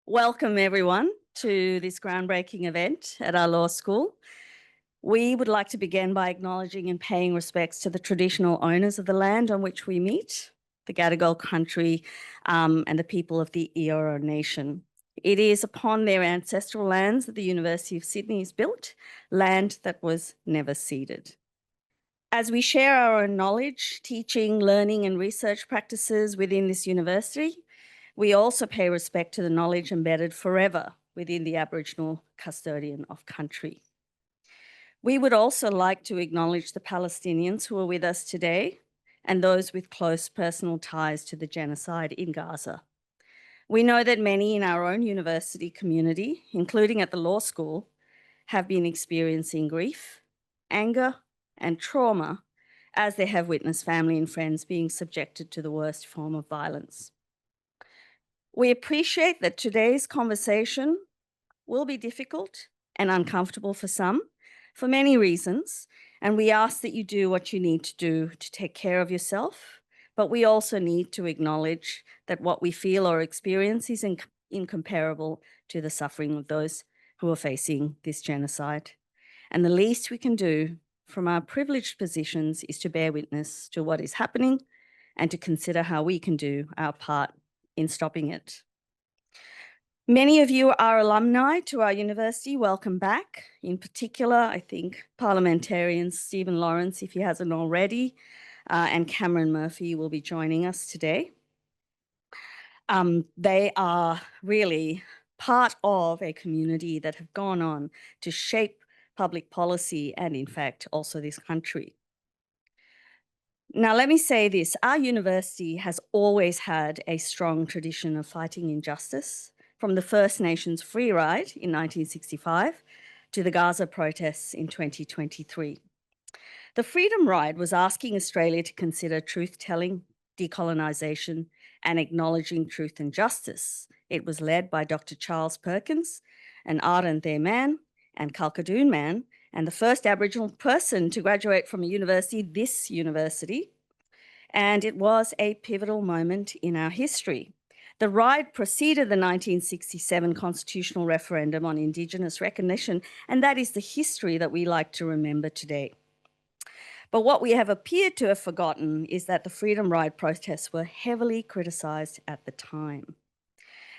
Welcome everyone to this groundbreaking event at our law school. We would like to begin by acknowledging and paying respects to the traditional owners of the land on which we meet, the Gadigal country and the people of the Eora Nation. It is upon their ancestral lands that the University of Sydney is built, land that was never ceded. As we share our own knowledge, teaching, learning and research practices within this university, we also pay respect to the knowledge embedded forever within the Aboriginal custodian of country. We would also like to acknowledge the Palestinians who are with us today and those with close personal ties to the genocide in Gaza. We know that many in our own university community, including at the law school, have been experiencing grief, anger, and trauma as they have witnessed family and friends being subjected to the worst form of violence. We appreciate that today's conversation will be difficult and uncomfortable for some, for many reasons, and we ask that you do what you need to do to take care of yourself, but we also need to acknowledge that what we feel or experience is incomparable to the suffering of those who are facing this genocide. And the least we can do from our privileged positions is to bear witness to what is happening and to consider how we can do our part in stopping it. Many of you are alumni to our university. Welcome back. In particular, I think parliamentarians Stephen Lawrence, if he hasn't already, and Cameron Murphy will be joining us today. They are really part of a community that have gone on to shape public policy and, in fact, also this country. Now, let me say this. Our university has always had a strong tradition of fighting injustice, from the First Nations free ride in 1965 to the Gaza protests in 2023. The Freedom Ride was asking Australia to consider truth-telling, decolonisation, and acknowledging truth and justice. It was led by Dr. Charles Perkins, an Arrernte man and Kalkadoon man, and the first Aboriginal person to graduate from a university, this university, and it was a pivotal moment in our history. The ride preceded the 1967 constitutional referendum on Indigenous recognition, and that is the history that we like to remember today. But what we have appeared to have forgotten is that the Freedom Ride protests were heavily criticised at the time.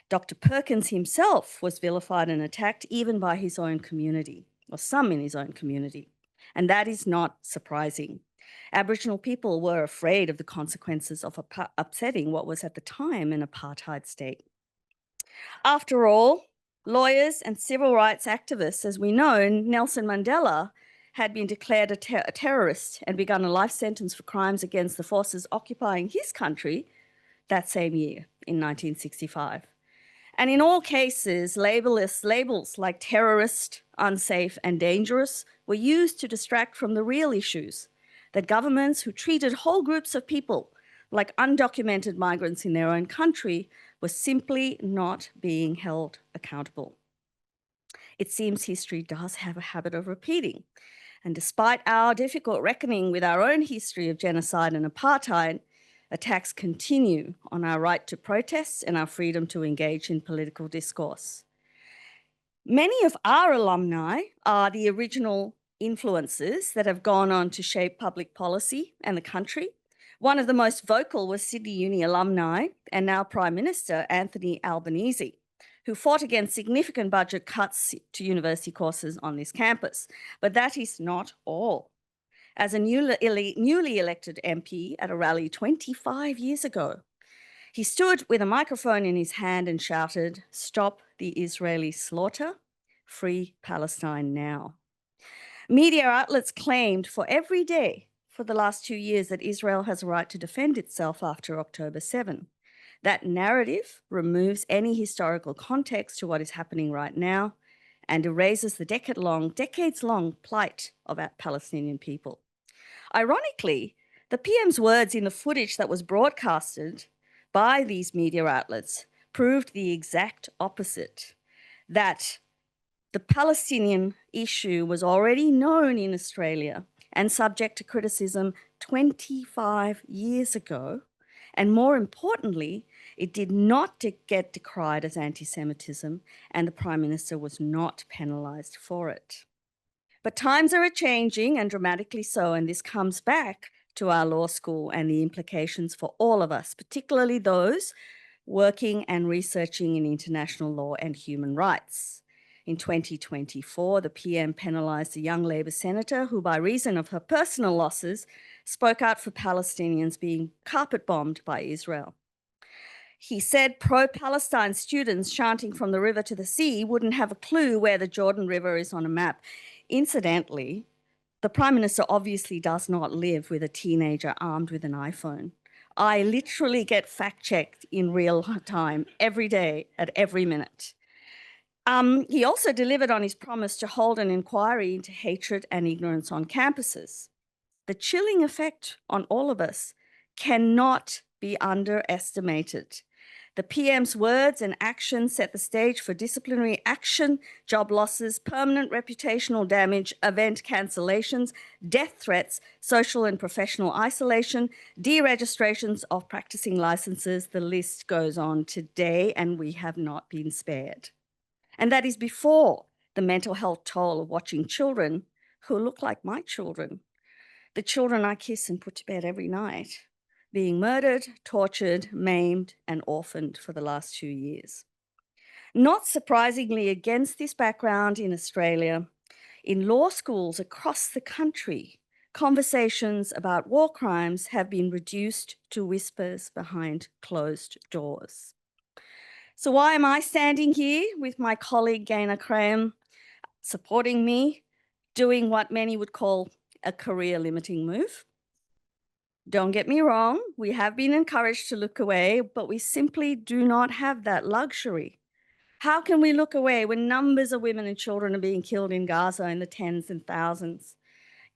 Dr. Perkins himself was vilified and attacked even by his own community, or some in his own community, and that is not surprising. Aboriginal people were afraid of the consequences of upsetting what was at the time an apartheid state. After all, lawyers and civil rights activists, as we know, Nelson Mandela had been declared a terrorist and begun a life sentence for crimes against the forces occupying his country that same year in 1965. And in all cases, labels like terrorist, unsafe, and dangerous were used to distract from the real issues, that governments who treated whole groups of people like undocumented migrants in their own country were simply not being held accountable. It seems history does have a habit of repeating. And despite our difficult reckoning with our own history of genocide and apartheid, attacks continue on our right to protest and our freedom to engage in political discourse. Many of our alumni are the original influences that have gone on to shape public policy and the country. One of the most vocal was Sydney Uni alumni and now Prime Minister Anthony Albanese, who fought against significant budget cuts to university courses on this campus. But that is not all. As a newly elected MP at a rally 25 years ago, he stood with a microphone in his hand and shouted, "Stop the Israeli slaughter, free Palestine now." Media outlets claimed for every day for the last 2 years that Israel has a right to defend itself after October 7. That narrative removes any historical context to what is happening right now and erases the decades-long plight of our Palestinian people. Ironically, the PM's words in the footage that was broadcasted by these media outlets proved the exact opposite, that the Palestinian issue was already known in Australia and subject to criticism 25 years ago, And more importantly, it did not get decried as anti-Semitism, and the Prime Minister was not penalised for it. But times are changing, and dramatically so, and this comes back to our law school and the implications for all of us, particularly those working and researching in international law and human rights. In 2024, the PM penalised a young Labor senator who, by reason of her personal losses, spoke out for Palestinians being carpet-bombed by Israel. He said pro-Palestine students chanting from the river to the sea wouldn't have a clue where the Jordan River is on a map. Incidentally, the Prime Minister obviously does not live with a teenager armed with an iPhone. I literally get fact-checked in real time every day at every minute. He also delivered on his promise to hold an inquiry into hatred and ignorance on campuses. The chilling effect on all of us cannot be underestimated. The PM's words and actions set the stage for disciplinary action, job losses, permanent reputational damage, event cancellations, death threats, social and professional isolation, deregistrations of practicing licenses. The list goes on today, and we have not been spared. And that is before the mental health toll of watching children who look like my children, the children I kiss and put to bed every night, being murdered, tortured, maimed, and orphaned for the last 2 years. Not surprisingly, against this background in Australia, in law schools across the country, conversations about war crimes have been reduced to whispers behind closed doors. So why am I standing here with my colleague Gaynor Graham supporting me, doing what many would call a career-limiting move? Don't get me wrong, we have been encouraged to look away, but we simply do not have that luxury. How can we look away when numbers of women and children are being killed in Gaza in the tens and thousands?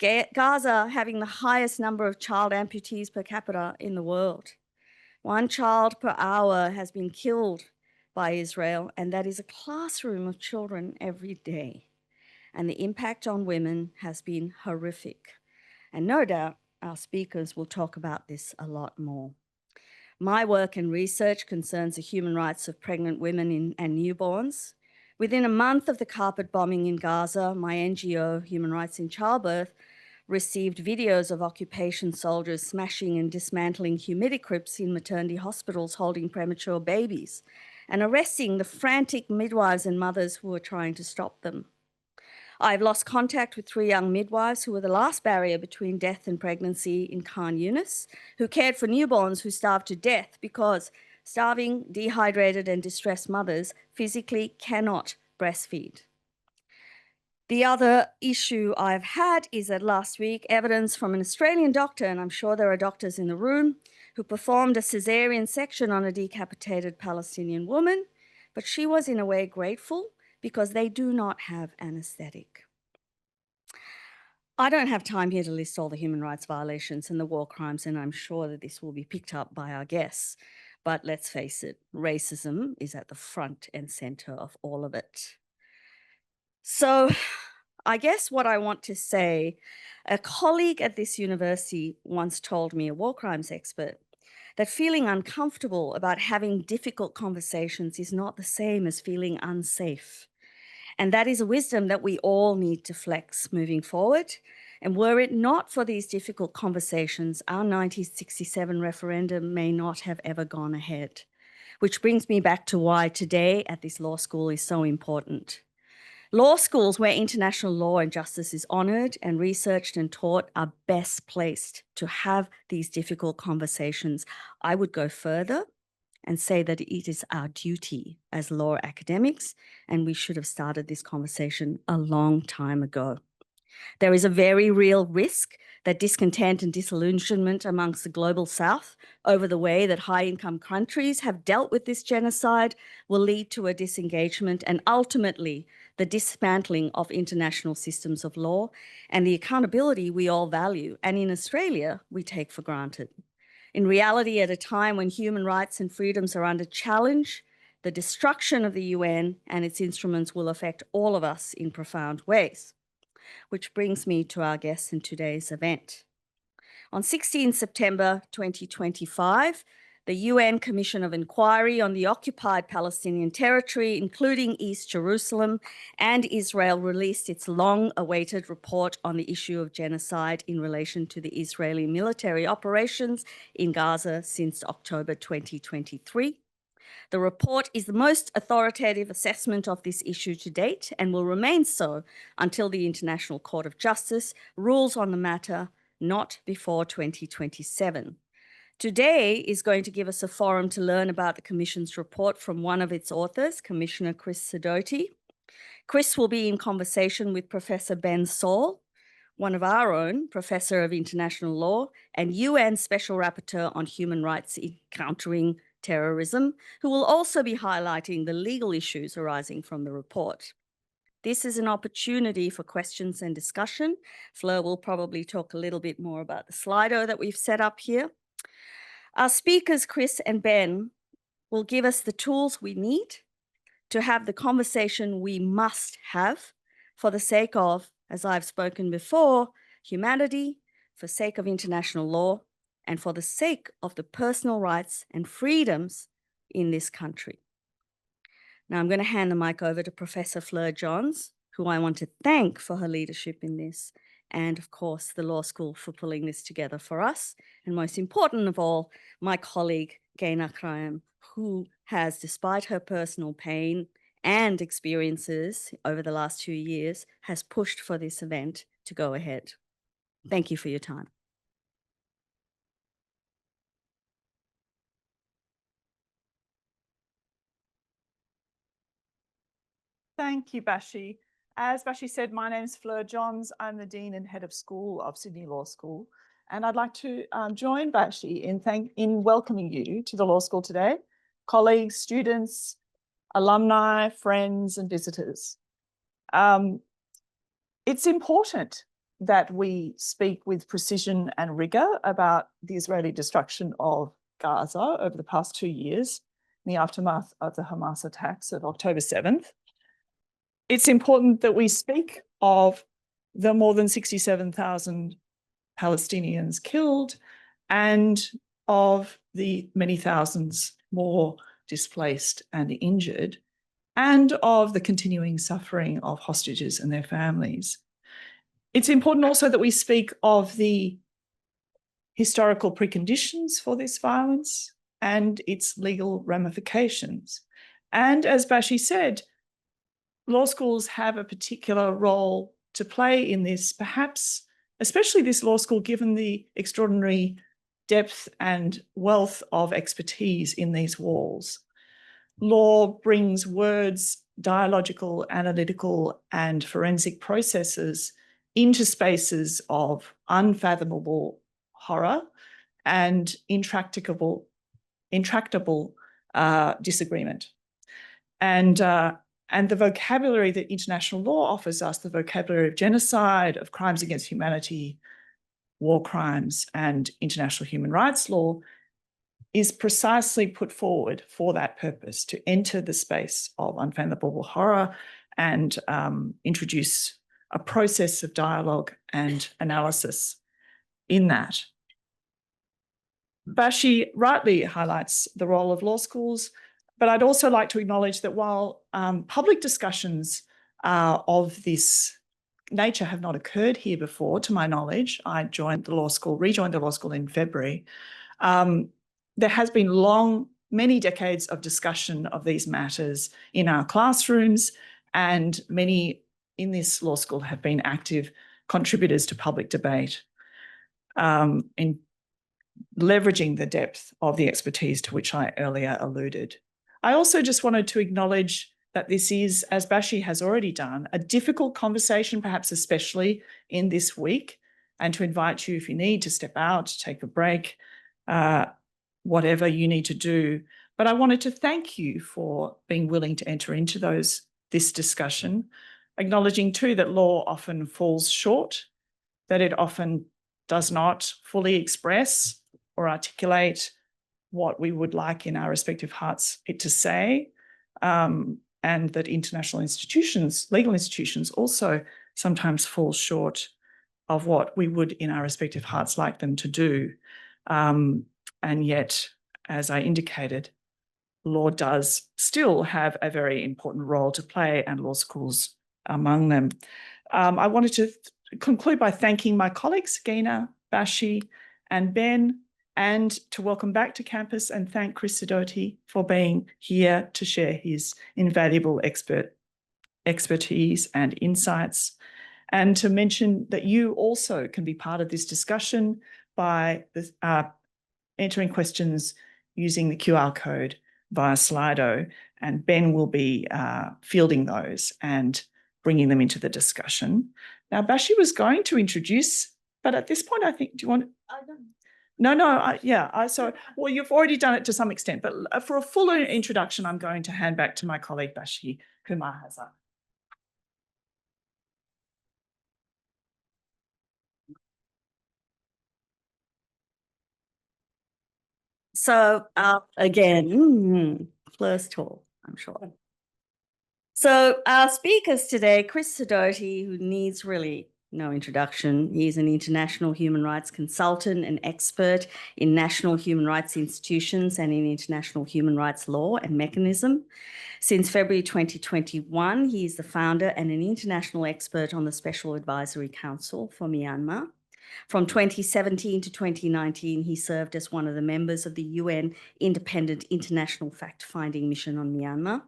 Gaza having the highest number of child amputees per capita in the world. 1 child per hour has been killed by Israel, and that is a classroom of children every day. And the impact on women has been horrific. And no doubt, our speakers will talk about this a lot more. My work and research concerns the human rights of pregnant women and newborns. Within a month of the carpet bombing in Gaza, my NGO, Human Rights in Childbirth, received videos of occupation soldiers smashing and dismantling humidity crypts in maternity hospitals holding premature babies and arresting the frantic midwives and mothers who were trying to stop them. I've lost contact with 3 young midwives who were the last barrier between death and pregnancy in Khan Yunis, who cared for newborns who starved to death because starving, dehydrated, and distressed mothers physically cannot breastfeed. The other issue I've had is that last week, evidence from an Australian doctor, and I'm sure there are doctors in the room, who performed a cesarean section on a decapitated Palestinian woman, but she was in a way grateful because they do not have anesthetic. I don't have time here to list all the human rights violations and the war crimes, and I'm sure that this will be picked up by our guests. But let's face it, racism is at the front and center of all of it. So I guess what I want to say, a colleague at this university once told me, a war crimes expert, that feeling uncomfortable about having difficult conversations is not the same as feeling unsafe. And that is a wisdom that we all need to flex moving forward. And were it not for these difficult conversations, our 1967 referendum may not have ever gone ahead. Which brings me back to why today at this law school is so important. Law schools where international law and justice is honoured and researched and taught are best placed to have these difficult conversations. I would go further and say that it is our duty as law academics, and we should have started this conversation a long time ago. There is a very real risk that discontent and disillusionment amongst the global south over the way that high-income countries have dealt with this genocide will lead to a disengagement and ultimately the dismantling of international systems of law and the accountability we all value and in Australia we take for granted. In reality, at a time when human rights and freedoms are under challenge, the destruction of the UN and its instruments will affect all of us in profound ways. Which brings me to our guests in today's event. On 16 September 2025, The UN Commission of Inquiry on the Occupied Palestinian Territory, including East Jerusalem and Israel, released its long-awaited report on the issue of genocide in relation to the Israeli military operations in Gaza since October 2023. The report is the most authoritative assessment of this issue to date and will remain so until the International Court of Justice rules on the matter, not before 2027. Today is going to give us a forum to learn about the Commission's report from one of its authors, Commissioner Chris Sidoti. Chris will be in conversation with Professor Ben Saul, one of our own, Professor of International Law and UN Special Rapporteur on Human Rights in Countering Terrorism, who will also be highlighting the legal issues arising from the report. This is an opportunity for questions and discussion. Fleur will probably talk a little bit more about the Slido that we've set up here. Our speakers, Chris and Ben, will give us the tools we need to have the conversation we must have for the sake of, as I've spoken before, humanity, for the sake of international law, and for the sake of the personal rights and freedoms in this country. Now I'm going to hand the mic over to Professor Fleur Johns, who I want to thank for her leadership in this, and of course, the law school for pulling this together for us. And most important of all, my colleague, Gaina Kraim, who has, despite her personal pain and experiences over the last 2 years, has pushed for this event to go ahead. Thank you for your time. Thank you, Bashi. As Bashi said, my name is Fleur Johns. I'm the Dean and Head of School of Sydney Law School. And I'd like to join Bashi in welcoming you to the law school today, colleagues, students, alumni, friends, and visitors. It's important that we speak with precision and rigor about the Israeli destruction of Gaza over the past 2 years, in the aftermath of the Hamas attacks of October 7th. It's important that we speak of the more than 67,000 Palestinians killed and of the many thousands more displaced and injured, and of the continuing suffering of hostages and their families. It's important also that we speak of the historical preconditions for this violence and its legal ramifications. And as Bashi said, law schools have a particular role to play in this, perhaps especially this law school, given the extraordinary depth and wealth of expertise in these walls. Law brings words, dialogical, analytical, and forensic processes into spaces of unfathomable horror and intractable disagreement. And the vocabulary that international law offers us, the vocabulary of genocide, of crimes against humanity, war crimes, and international human rights law, is precisely put forward for that purpose, to enter the space of unfathomable horror and introduce a process of dialogue and analysis in that. Bashi rightly highlights the role of law schools, but I'd also like to acknowledge that while public discussions of this nature have not occurred here before, to my knowledge, I rejoined the law school in February. There has been many decades of discussion of these matters in our classrooms, and many in this law school have been active contributors to public debate in leveraging the depth of the expertise to which I earlier alluded. I also just wanted to acknowledge that this is, as Bashi has already done, a difficult conversation, perhaps especially in this week, and to invite you, if you need to step out, take a break, whatever you need to do. But I wanted to thank you for being willing to enter into this discussion, acknowledging too that law often falls short, that it often does not fully express or articulate what we would like in our respective hearts it to say, and that international institutions, legal institutions, also sometimes fall short of what we would in our respective hearts like them to do. And yet as I indicated, law does still have a very important role to play, and law schools among them. I wanted to conclude by thanking my colleagues, Gina, Bashi, and Ben, and to welcome back to campus and thank Chris Sidoti for being here to share his invaluable expertise and insights, and to mention that you also can be part of this discussion by entering questions using the QR code via Slido, and Ben will be fielding those and bringing them into the discussion. Now, Bashi was going to introduce, but at this point, I think, do you want? Well, you've already done it to some extent, but for a fuller introduction, I'm going to hand back to my colleague, Bashi Kumarhaza. So again, first talk, I'm sure. So our speakers today, Chris Sidoti, who needs really no introduction. He's an international human rights consultant and expert in national human rights institutions and in international human rights law and mechanism. Since February 2021, he is the founder and an international expert on the Special Advisory Council for Myanmar. From 2017 to 2019, he served as one of the members of the UN Independent International Fact-Finding Mission on Myanmar.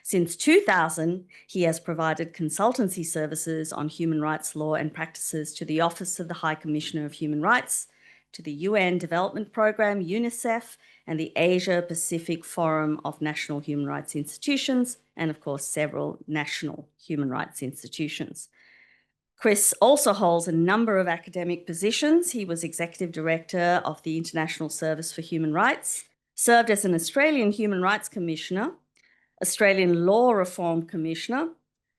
Since 2000, he has provided consultancy services on human rights law and practices to the Office of the High Commissioner of Human Rights, to the UN Development Programme, UNICEF, and the Asia-Pacific Forum of National Human Rights Institutions, and of course, several national human rights institutions. Chris also holds a number of academic positions. He was Executive Director of the International Service for Human Rights, served as an Australian Human Rights Commissioner, Australian Law Reform Commissioner,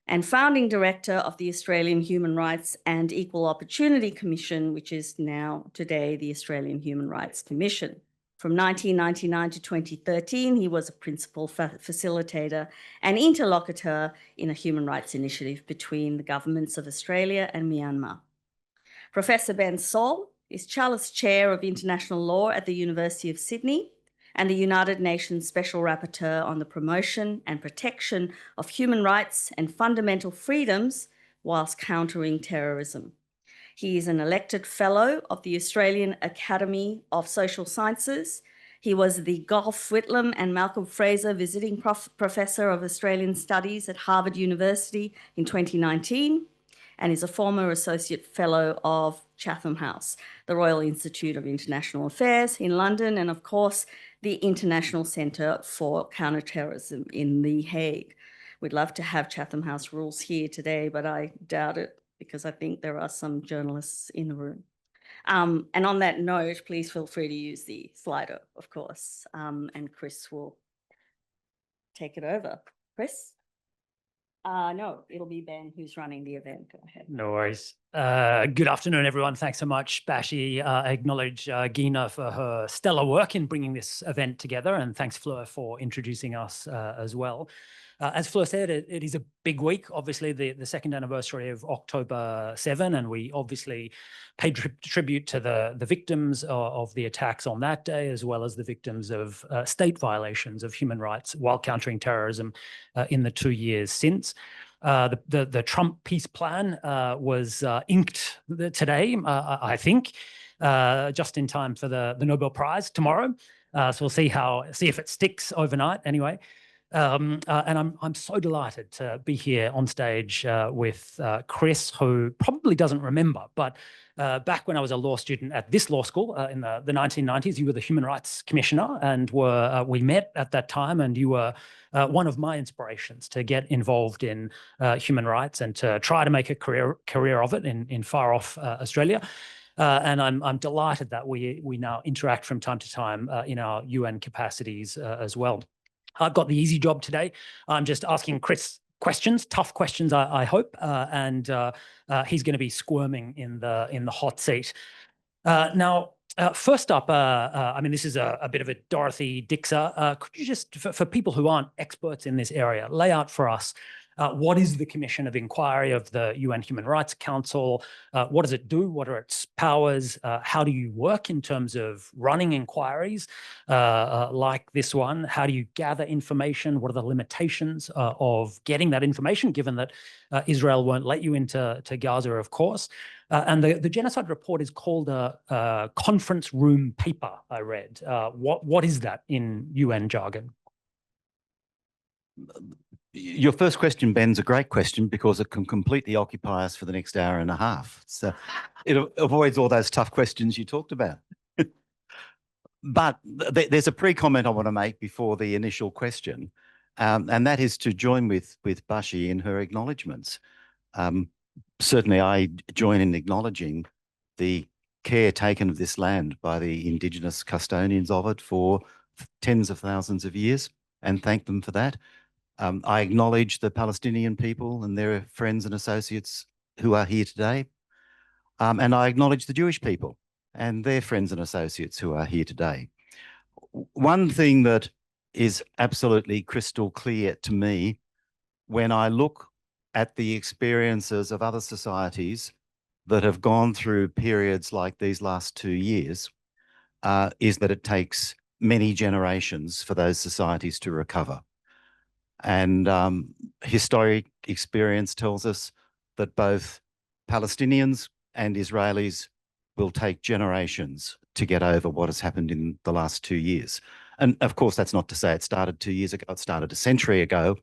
and founding director of the Australian Human Rights and Equal Opportunity Commission, which is now today the Australian Human Rights Commission. From 1999 to 2013, he was a principal facilitator and interlocutor in a human rights initiative between the governments of Australia and Myanmar. Professor Ben Saul is Challis Chair of International Law at the University of Sydney and the United Nations Special Rapporteur on the promotion and protection of human rights and fundamental freedoms whilst countering terrorism. He is an elected fellow of the Australian Academy of Social Sciences. He was the Golf Whitlam and Malcolm Fraser Visiting Professor of Australian Studies at Harvard University in 2019, and is a former Associate Fellow of Chatham House, the Royal Institute of International Affairs in London, and of course, the International Centre for Counterterrorism in The Hague. We'd love to have Chatham House rules here today, but I doubt it because I think there are some journalists in the room. And on that note, please feel free to use the Slido, of course, and Chris will take it over. Chris? No, it'll be Ben who's running the event. Go ahead. No worries. Good afternoon, everyone. Thanks so much, Bashi. I acknowledge Gina for her stellar work in bringing this event together, and thanks, Fleur, for introducing us as well. As Fleur said, it is a big week, obviously the second anniversary of October 7, and we obviously paid tribute to the victims of the attacks on that day, as well as the victims of state violations of human rights while countering terrorism in the 2 years since. The Trump peace plan was inked today, I think, just in time for the Nobel Prize tomorrow. So we'll see if it sticks overnight anyway. And I'm so delighted to be here on stage with Chris, who probably doesn't remember, but back when I was a law student at this law school in the 1990s, you were the Human Rights Commissioner, and we met at that time, and you were one of my inspirations to get involved in human rights and to try to make a career of it in far off Australia. And I'm delighted that we now interact from time to time in our UN capacities as well. I've got the easy job today. I'm just asking Chris questions, tough questions, I hope, and he's going to be squirming in the hot seat. Now, first up, I mean, this is a bit of a Dorothy Dixer. Could you just, for people who aren't experts in this area, lay out for us What is the Commission of Inquiry of the UN Human Rights Council? What does it do? What are its powers? How do you work in terms of running inquiries like this one? How do you gather information? What are the limitations of getting that information, given that Israel won't let you into Gaza, of course? And the genocide report is called a conference room paper, I read. What is that in UN jargon? Your first question, Ben's a great question because it can completely occupy us for the next hour and a half. So it avoids all those tough questions you talked about. But there's a pre-comment I want to make before the initial question, and that is to join with Bashi in her acknowledgements. Certainly I join in acknowledging the care taken of this land by the Indigenous custodians of it for tens of thousands of years, and thank them for that. I acknowledge the Palestinian people and their friends and associates who are here today. And I acknowledge the Jewish people and their friends and associates who are here today. One thing that is absolutely crystal clear to me when I look at the experiences of other societies that have gone through periods like these last 2 years is that it takes many generations for those societies to recover. And historic experience tells us that both Palestinians and Israelis will take generations to get over what has happened in the last 2 years. And of course, that's not to say it started 2 years ago, it started a century ago,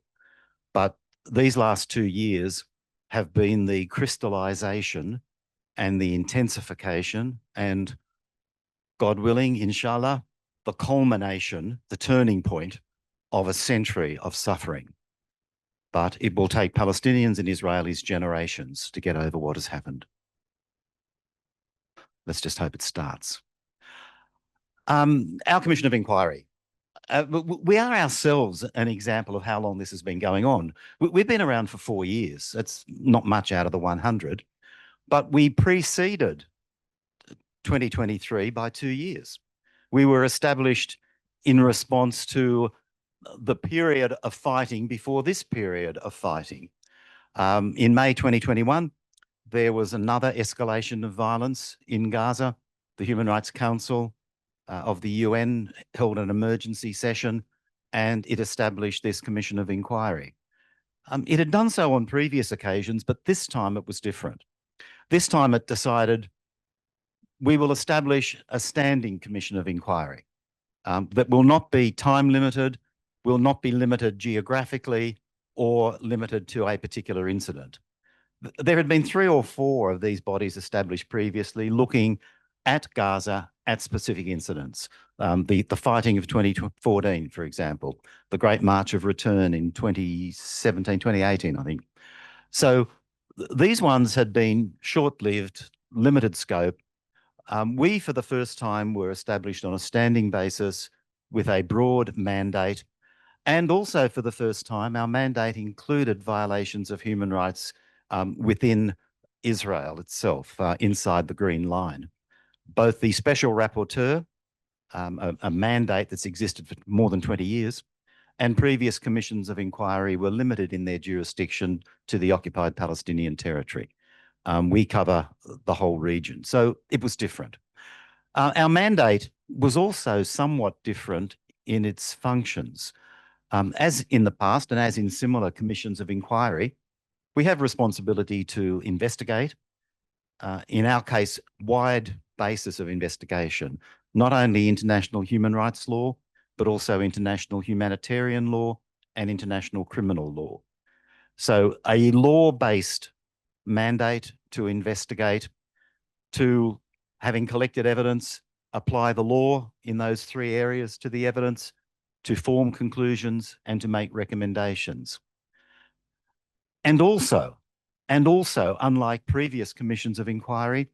but these last 2 years have been the crystallization and the intensification and, God willing, inshallah, the culmination, the turning point of a century of suffering. But it will take Palestinians and Israelis generations to get over what has happened. Let's just hope it starts. Our Commission of Inquiry. We are ourselves an example of how long this has been going on. We've been around for 4 years. That's not much out of the 100, but we preceded 2023 by 2 years. We were established in response to the period of fighting before this period of fighting. In May 2021, there was another escalation of violence in Gaza. The Human Rights Council of the UN held an emergency session and it established this Commission of Inquiry. It had done so on previous occasions, but this time it was different. This time it decided we will establish a standing Commission of Inquiry that will not be time limited, will not be limited geographically or limited to a particular incident. There had been 3 or 4 of these bodies established previously looking at Gaza at specific incidents. The fighting of 2014, for example, the Great March of Return in 2017, 2018, I think. So these ones had been short-lived, limited scope. We, for the first time, were established on a standing basis with a broad mandate. And also for the first time, our mandate included violations of human rights within Israel itself, inside the Green Line. Both the Special Rapporteur, a mandate that's existed for more than 20 years, and previous commissions of inquiry were limited in their jurisdiction to the Occupied Palestinian Territory. We cover the whole region, so it was different. Our mandate was also somewhat different in its functions. As in the past and as in similar commissions of inquiry, we have responsibility to investigate, in our case, wide basis of investigation, not only international human rights law, but also international humanitarian law and international criminal law. So a law-based mandate to investigate, to, having collected evidence, apply the law in those 3 areas to the evidence, to form conclusions and to make recommendations. And also, unlike previous commissions of inquiry,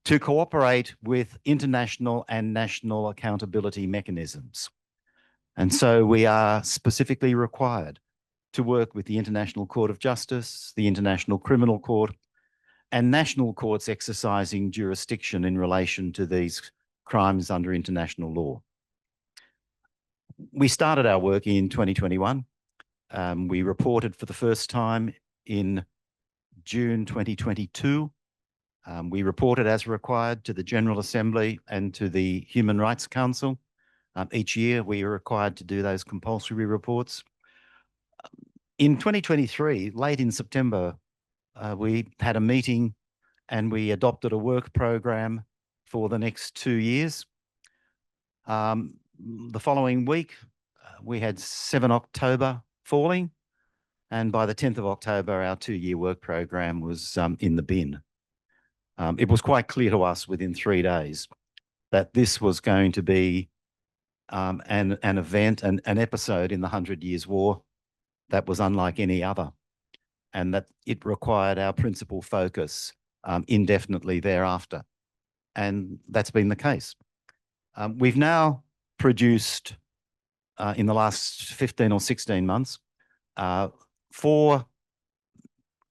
to cooperate with international and national accountability mechanisms. And so we are specifically required to work with the International Court of Justice, the International Criminal Court, and national courts exercising jurisdiction in relation to these crimes under international law. We started our work in 2021. We reported for the first time in June 2022. We reported as required to the General Assembly and to the Human Rights Council. Each year we are required to do those compulsory reports. In 2023, late in September, we had a meeting and we adopted a work program for the next 2 years. The following week, we had 7 October falling, and by the 10th of October, our 2-year work program was in the bin. It was quite clear to us within 3 days that this was going to be an event, an episode in the 100 Years' War that was unlike any other, and that it required our principal focus indefinitely thereafter. And that's been the case. We've now produced, in the last 15 or 16 months, 4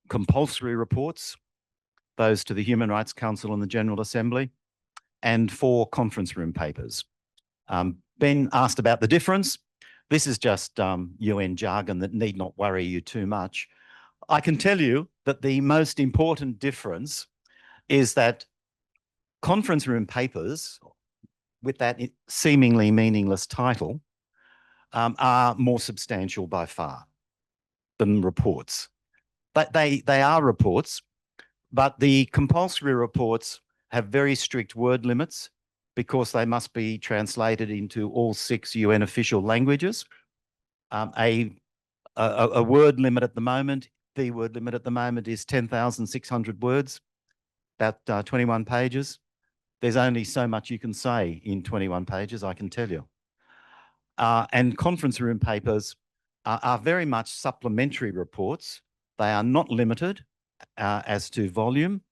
compulsory reports, those to the Human Rights Council and the General Assembly, and 4 conference room papers. Ben asked about the difference. This is just UN jargon that need not worry you too much. I can tell you that the most important difference is that conference room papers, with that seemingly meaningless title, are more substantial by far than reports. But they are reports, but the compulsory reports have very strict word limits because they must be translated into all 6 UN official languages. A word limit at the moment, the word limit at the moment is 10,600 words, about 21 pages. There's only so much you can say in 21 pages, I can tell you. And conference room papers are very much supplementary reports. They are not limited as to volume.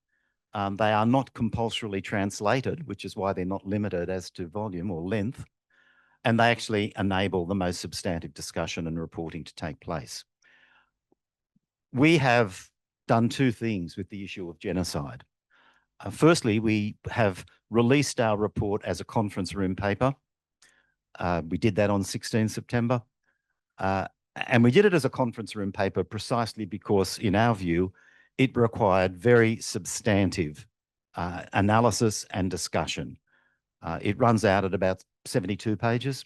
They are not compulsorily translated, which is why they're not limited as to volume or length. And they actually enable the most substantive discussion and reporting to take place. We have done 2 things with the issue of genocide. Firstly, we have released our report as a conference room paper. We did that on 16 September. And we did it as a conference room paper precisely because, in our view, it required very substantive analysis and discussion. It runs out at about 72 pages.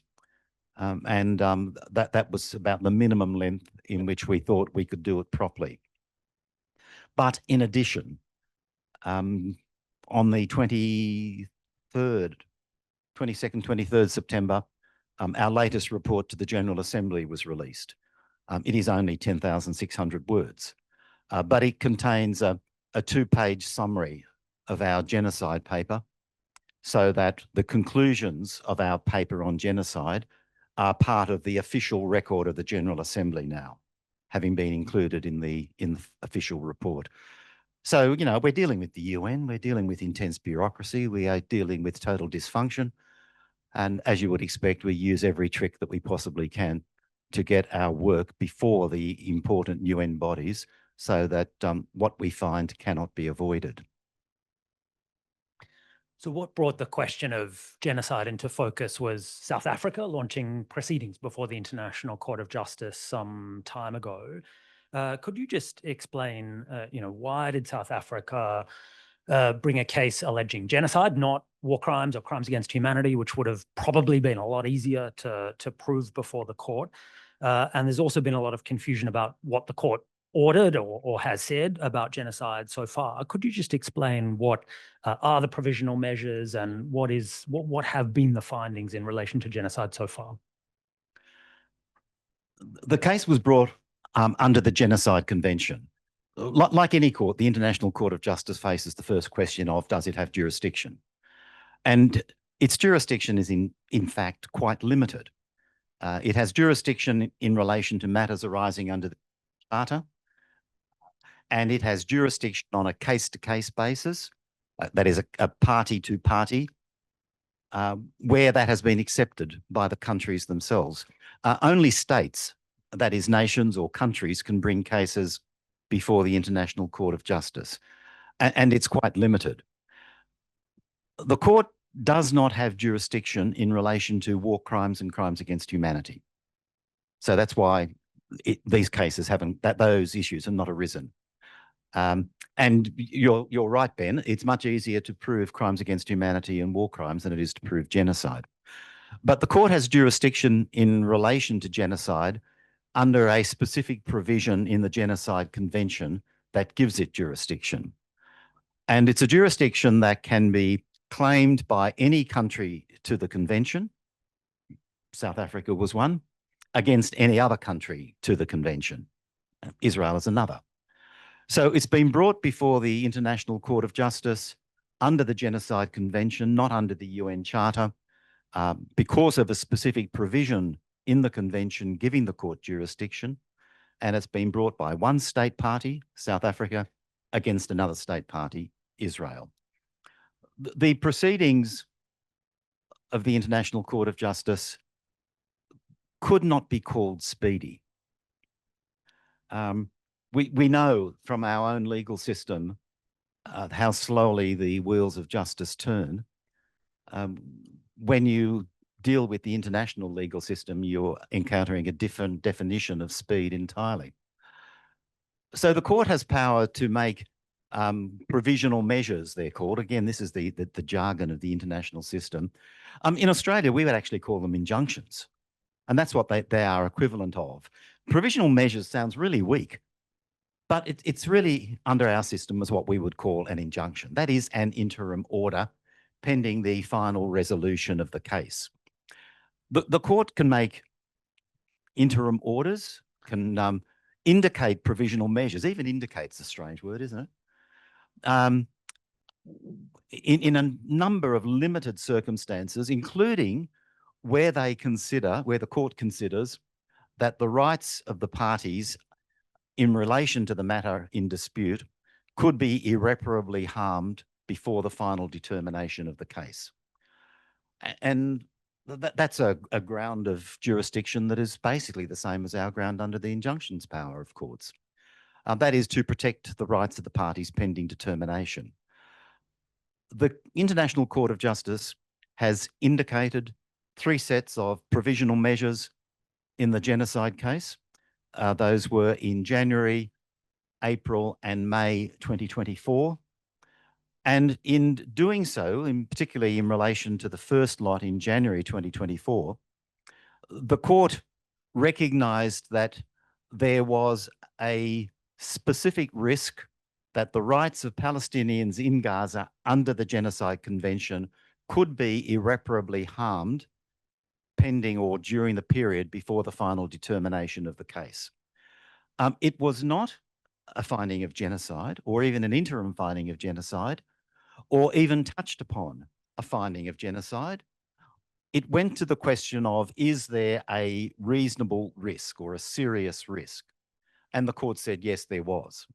And that was about the minimum length in which we thought we could do it properly. But in addition, on the 22nd, 23rd September, our latest report to the General Assembly was released. It is only 10,600 words, but it contains a 2-page summary of our genocide paper, so that the conclusions of our paper on genocide are part of the official record of the General Assembly now, having been included in the official report. So, you know, we're dealing with the UN, we're dealing with intense bureaucracy, we are dealing with total dysfunction. And as you would expect, we use every trick that we possibly can to get our work before the important UN bodies so that what we find cannot be avoided. So what brought the question of genocide into focus was South Africa launching proceedings before the International Court of Justice some time ago. Could you just explain, why did South Africa bring a case alleging genocide, not war crimes or crimes against humanity, which would have probably been a lot easier to prove before the court? And there's also been a lot of confusion about what the court ordered or has said about genocide so far. Could you just explain what are the provisional measures and what have been the findings in relation to genocide so far? The case was brought under the Genocide Convention. Like any court, the International Court of Justice faces the first question of, does it have jurisdiction? And its jurisdiction is in fact quite limited. It has jurisdiction in relation to matters arising under the Charter, and it has jurisdiction on a case-to-case basis, that is a party-to-party, where that has been accepted by the countries themselves. Only states, that is nations or countries, can bring cases before the International Court of Justice, and it's quite limited. The court does not have jurisdiction in relation to war crimes and crimes against humanity. So that's why these cases haven't, those issues have not arisen. And you're right, Ben, it's much easier to prove crimes against humanity and war crimes than it is to prove genocide. But the court has jurisdiction in relation to genocide under a specific provision in the Genocide Convention that gives it jurisdiction. And it's a jurisdiction that can be claimed by any country to the convention. South Africa was one, against any other country to the convention. Israel is another. So it's been brought before the International Court of Justice under the Genocide Convention, not under the UN Charter, because of a specific provision in the convention giving the court jurisdiction. And it's been brought by one state party, South Africa, against another state party, Israel. The proceedings of the International Court of Justice could not be called speedy. We know from our own legal system how slowly the wheels of justice turn. When you deal with the international legal system, you're encountering a different definition of speed entirely. So the court has power to make provisional measures, they're called. Again, this is the jargon of the international system. In Australia, we would actually call them injunctions. And that's what they are equivalent of. Provisional measures sounds really weak, but it's really, under our system, is what we would call an injunction. That is an interim order pending the final resolution of the case. The court can make interim orders, can indicate provisional measures. Even indicates a strange word, isn't it? In a number of limited circumstances, including where the court considers that the rights of the parties in relation to the matter in dispute could be irreparably harmed before the final determination of the case. And that's a ground of jurisdiction that is basically the same as our ground under the injunctions power of courts. That is to protect the rights of the parties pending determination. The International Court of Justice has indicated 3 sets of provisional measures in the genocide case. Those were in January, April, and May 2024. And in doing so, particularly in relation to the first lot in January 2024, the court recognised that there was a specific risk that the rights of Palestinians in Gaza under the Genocide Convention could be irreparably harmed pending or during the period before the final determination of the case. It was not a finding of genocide or even an interim finding of genocide or even touched upon a finding of genocide. It went to the question of, is there a reasonable risk or a serious risk? And the court said, yes, there was.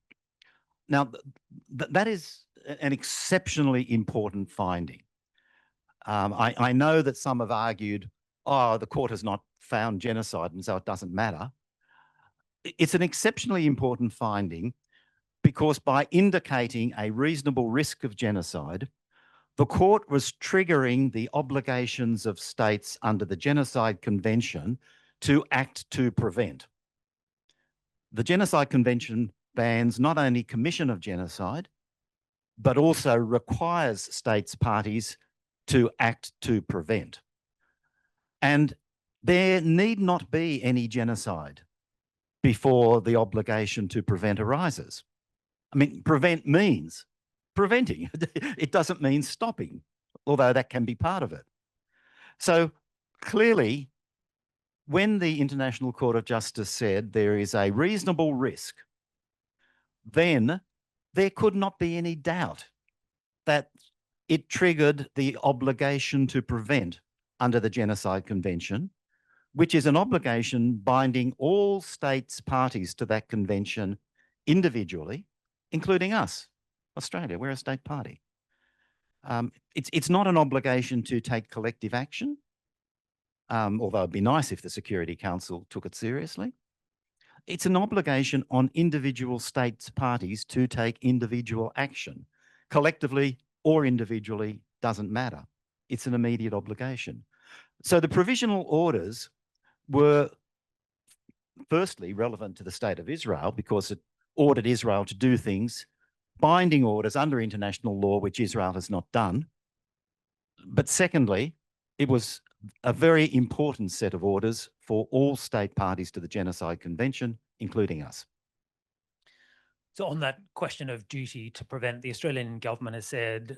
Now, that is an exceptionally important finding. I know that some have argued, oh, the court has not found genocide and so it doesn't matter. It's an exceptionally important finding because by indicating a reasonable risk of genocide, the court was triggering the obligations of states under the Genocide Convention to act to prevent. The Genocide Convention bans not only commission of genocide, but also requires states parties to act to prevent. And there need not be any genocide before the obligation to prevent arises. I mean, prevent means preventing. It doesn't mean stopping, although that can be part of it. So clearly, when the International Court of Justice said there is a reasonable risk, then there could not be any doubt that it triggered the obligation to prevent under the Genocide Convention, which is an obligation binding all states parties to that convention individually, including us, Australia. We're a state party. It's not an obligation to take collective action, although it'd be nice if the Security Council took it seriously. It's an obligation on individual states parties to take individual action, collectively or individually, doesn't matter. It's an immediate obligation. So the provisional orders were firstly relevant to the state of Israel because it ordered Israel to do things, binding orders under international law, which Israel has not done. But secondly, it was a very important set of orders for all state parties to the Genocide Convention, including us. So on that question of duty to prevent, the Australian government has said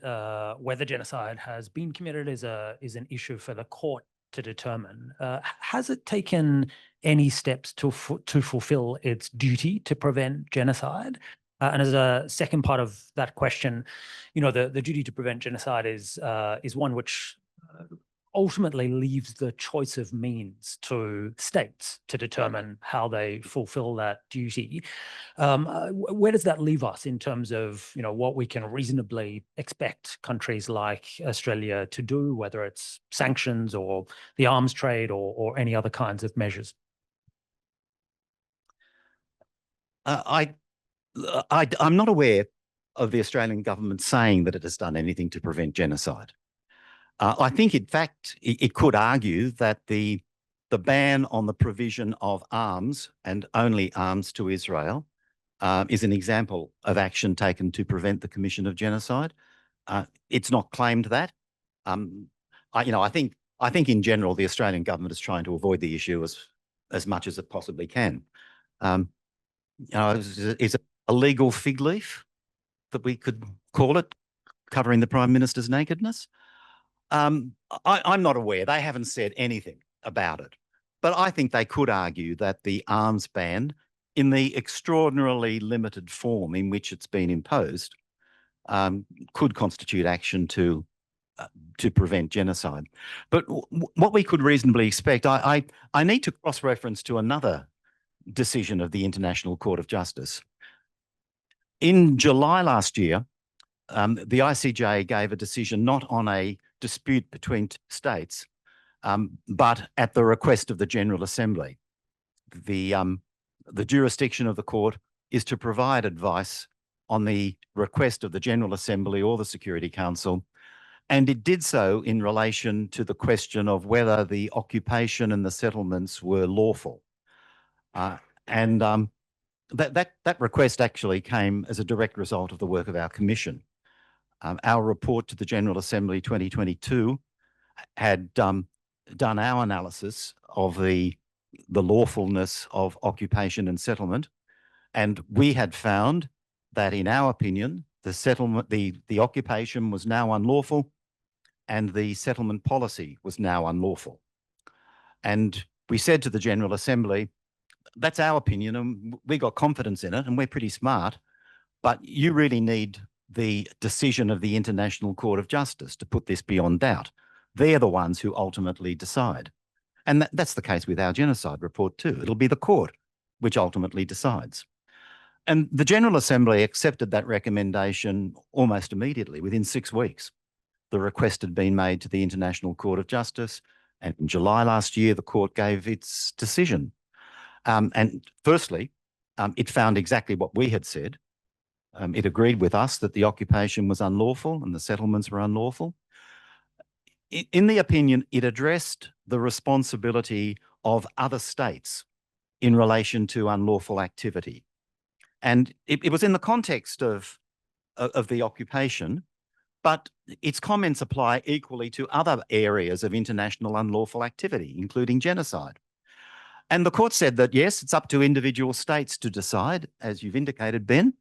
whether genocide has been committed is an issue for the court to determine. Has it taken any steps to fulfill its duty to prevent genocide? And as a second part of that question, you know, the duty to prevent genocide is one which ultimately leaves the choice of means to states to determine how they fulfill that duty. Where does that leave us in terms of, you know, what we can reasonably expect countries like Australia to do, whether it's sanctions or the arms trade or any other kinds of measures? I'm not aware of the Australian government saying that it has done anything to prevent genocide. I think, in fact, it could argue that the ban on the provision of arms and only arms to Israel is an example of action taken to prevent the commission of genocide. It's not claimed that. I think in general the Australian government is trying to avoid the issue as much as it possibly can. Is it a legal fig leaf that we could call it, covering the Prime Minister's nakedness? I'm not aware. They haven't said anything about it. But I think they could argue that the arms ban, in the extraordinarily limited form in which it's been imposed, could constitute action to prevent genocide. But what we could reasonably expect, I need to cross-reference to another decision of the International Court of Justice. In July last year, the ICJ gave a decision not on a dispute between two states, but at the request of the General Assembly. The jurisdiction of the court is to provide advice on the request of the General Assembly or the Security Council, and it did so in relation to the question of whether the occupation and the settlements were lawful. That request actually came as a direct result of the work of our commission. Our report to the General Assembly 2022 had done our analysis of the lawfulness of occupation and settlement, and we had found that, in our opinion, the occupation was now unlawful and the settlement policy was now unlawful. And we said to the General Assembly, that's our opinion and we got confidence in it and we're pretty smart, but you really need the decision of the International Court of Justice to put this beyond doubt. They're the ones who ultimately decide. And that's the case with our genocide report too. It'll be the court which ultimately decides. And the General Assembly accepted that recommendation almost immediately, within 6 weeks. The request had been made to the International Court of Justice, and in July last year, the court gave its decision. And firstly, it found exactly what we had said. It agreed with us that the occupation was unlawful and the settlements were unlawful. In the opinion, it addressed the responsibility of other states in relation to unlawful activity. And it was in the context of the occupation, but its comments apply equally to other areas of international unlawful activity, including genocide. And the court said that, yes, it's up to individual states to decide, as you've indicated, Ben,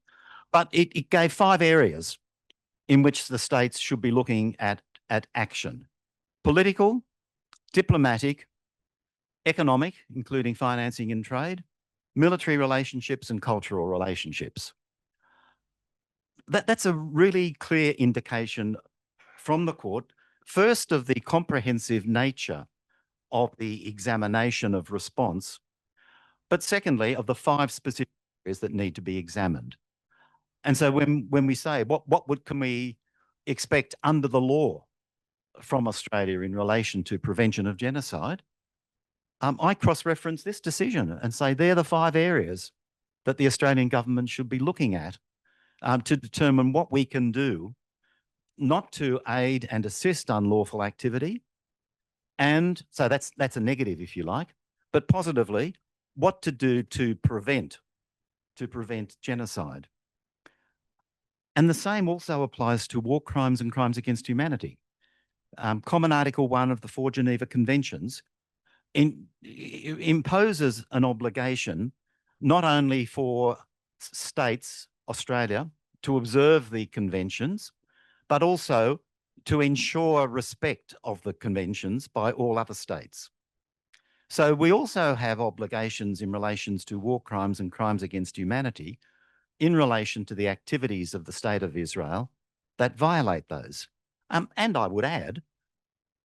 but it gave 5 areas in which the states should be looking at action: political, diplomatic, economic, including financing and trade, military relationships, and cultural relationships. That's a really clear indication from the court, first, of the comprehensive nature of the examination of response, but secondly, of the 5 specific areas that need to be examined. And so when we say, what can we expect under the law from Australia in relation to prevention of genocide, I cross-reference this decision and say they're the 5 areas that the Australian government should be looking at to determine what we can do not to aid and assist unlawful activity. And so that's a negative, if you like, but positively, what to do to prevent genocide. And the same also applies to war crimes and crimes against humanity. Common Article 1 of the 4 Geneva Conventions imposes an obligation not only for states, Australia, to observe the conventions, but also to ensure respect of the conventions by all other states. So we also have obligations in relation to war crimes and crimes against humanity in relation to the activities of the State of Israel that violate those. And I would add,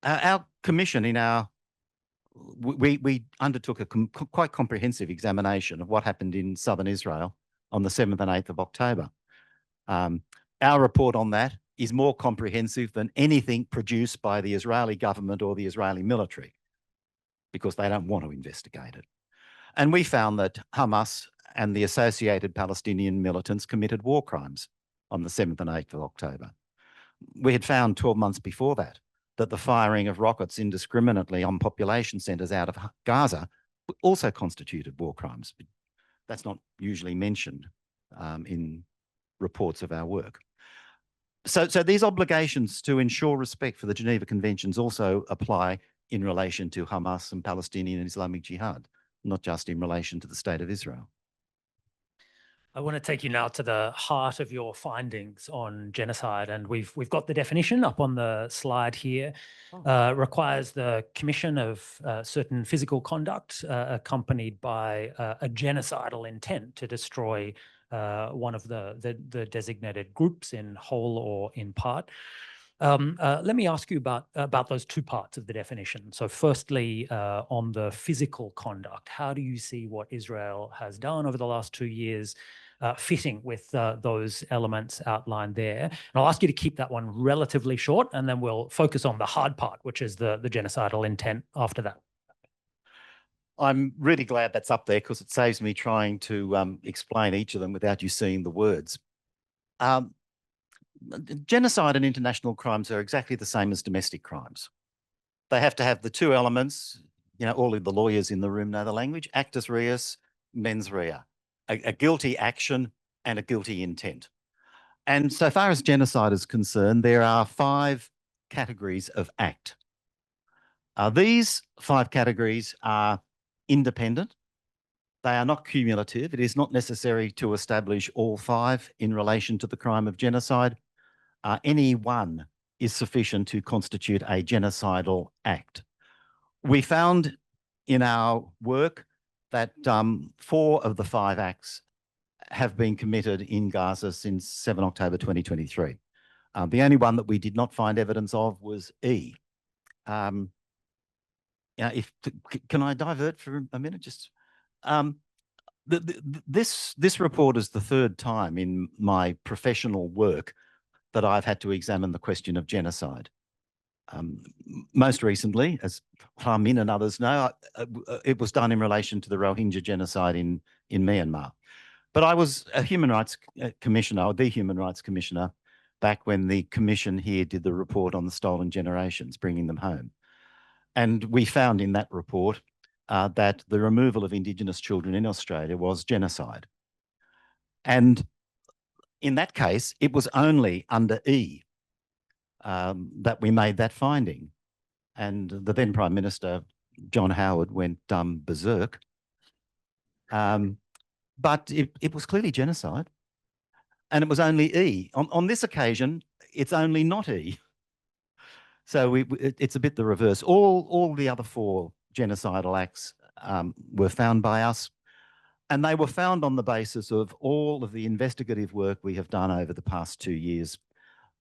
our commission we undertook a quite comprehensive examination of what happened in southern Israel on the 7th and 8th of October. Our report on that is more comprehensive than anything produced by the Israeli government or the Israeli military, because they don't want to investigate it. And we found that Hamas and the associated Palestinian militants committed war crimes on the 7th and 8th of October. We had found 12 months before that the firing of rockets indiscriminately on population centres out of Gaza also constituted war crimes. But that's not usually mentioned in reports of our work. So these obligations to ensure respect for the Geneva Conventions also apply in relation to Hamas and Palestinian and Islamic Jihad, not just in relation to the State of Israel. I want to take you now to the heart of your findings on genocide, and we've got the definition up on the slide here. Requires the commission of certain physical conduct accompanied by a genocidal intent to destroy one of the designated groups in whole or in part. Let me ask you about those two parts of the definition. So firstly, on the physical conduct, how do you see what Israel has done over the last 2 years fitting with those elements outlined there? And I'll ask you to keep that one relatively short, and then we'll focus on the hard part, which is the genocidal intent after that. I'm really glad that's up there, because it saves me trying to explain each of them without you seeing the words. Genocide and international crimes are exactly the same as domestic crimes. They have to have the two elements, all of the lawyers in the room know the language: actus reus, mens rea, a guilty action and a guilty intent. And so far as genocide is concerned, there are 5 categories of act. These 5 categories are independent. They are not cumulative. It is not necessary to establish all 5 in relation to the crime of genocide. Any one is sufficient to constitute a genocidal act. We found in our work that 4 of the 5 acts have been committed in Gaza since 7 October 2023. The only one that we did not find evidence of was E. Can I divert for a minute? This report is the 3rd time in my professional work that I've had to examine the question of genocide. Most recently, as Hamin and others know, it was done in relation to the Rohingya genocide in Myanmar. But I was a human rights commissioner, or the human rights commissioner, back when the commission here did the report on the stolen generations, bringing them home. And we found in that report that the removal of Indigenous children in Australia was genocide. And in that case, it was only under E that we made that finding. And the then Prime Minister, John Howard, went berserk. But it was clearly genocide. And it was only E. On this occasion, it's only not E. So it's a bit the reverse. All the other 4 genocidal acts were found by us. And they were found on the basis of all of the investigative work we have done over the past 2 years.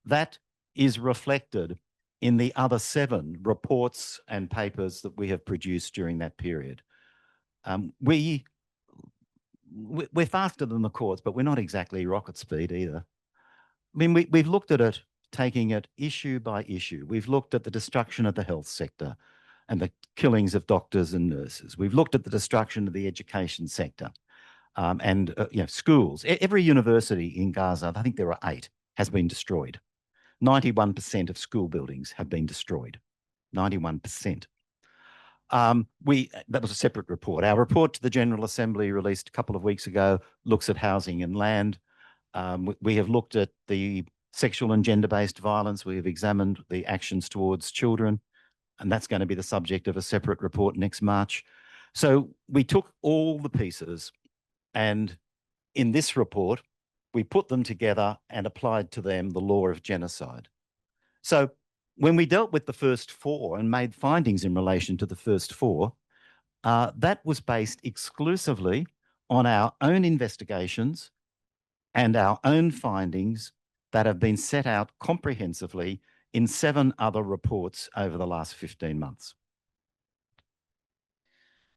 That is reflected in the other 7 reports and papers that we have produced during that period. We're faster than the courts, but we're not exactly rocket speed either. I mean, we've looked at it, taking it issue by issue. We've looked at the destruction of the health sector and the killings of doctors and nurses. We've looked at the destruction of the education sector and schools. Every university in Gaza, I think there are 8, has been destroyed. 91% of school buildings have been destroyed. 91%. That was a separate report. Our report to the General Assembly released a couple of weeks ago looks at housing and land. We have looked at the sexual and gender-based violence. We have examined the actions towards children, and that's going to be the subject of a separate report next March. So we took all the pieces, and in this report, we put them together and applied to them the law of genocide. So when we dealt with the first four and made findings in relation to the first four, that was based exclusively on our own investigations and our own findings that have been set out comprehensively in 7 other reports over the last 15 months.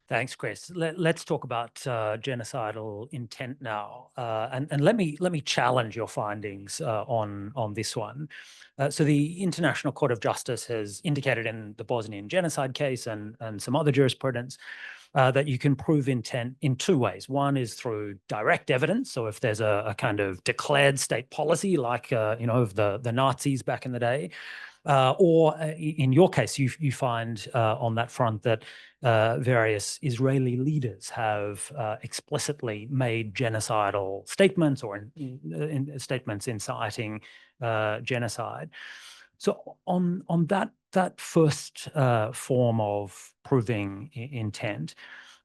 Thanks, Chris. Let's talk about genocidal intent now, and let me challenge your findings on this one. So the International Court of Justice has indicated in the Bosnian genocide case and some other jurisprudence that you can prove intent in 2 ways. One is through direct evidence. So if there's a kind of declared state policy, like of the Nazis back in the day, or in your case, you find on that front that various Israeli leaders have explicitly made genocidal statements or in statements inciting genocide. So on that first form of proving intent,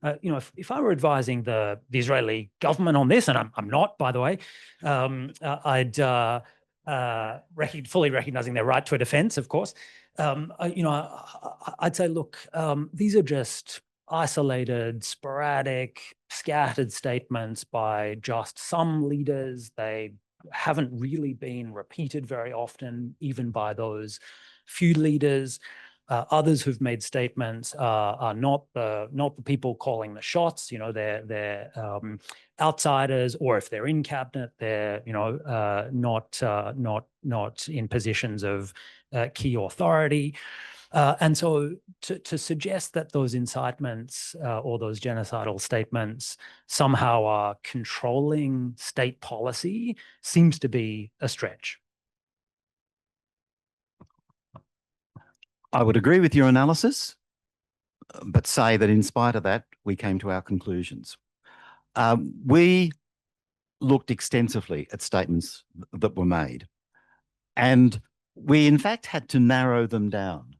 if I were advising the Israeli government on this, and I'm not, by the way, I'd fully recognizing their right to a defense, of course. I'd say, look, these are just isolated, sporadic, scattered statements by just some leaders. They haven't really been repeated very often, even by those few leaders. Others who've made statements are not the people calling the shots. They're outsiders, or if they're in cabinet, they're not in positions of key authority. And so to suggest that those incitements or those genocidal statements somehow are controlling state policy seems to be a stretch. I would agree with your analysis, but say that in spite of that, we came to our conclusions. We looked extensively at statements that were made, and we in fact had to narrow them down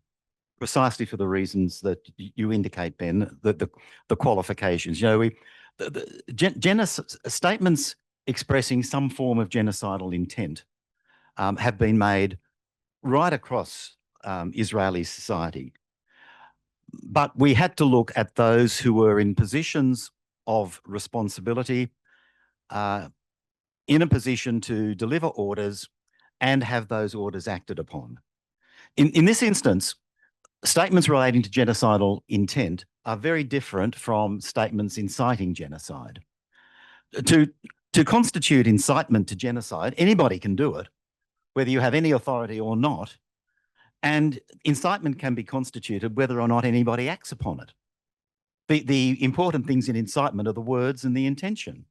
precisely for the reasons that you indicate, Ben, the qualifications. Statements expressing some form of genocidal intent have been made right across Israeli society. But we had to look at those who were in positions of responsibility, in a position to deliver orders and have those orders acted upon. In this instance, statements relating to genocidal intent are very different from statements inciting genocide. To constitute incitement to genocide, anybody can do it, whether you have any authority or not. And incitement can be constituted whether or not anybody acts upon it. The important things in incitement are the words and the intention.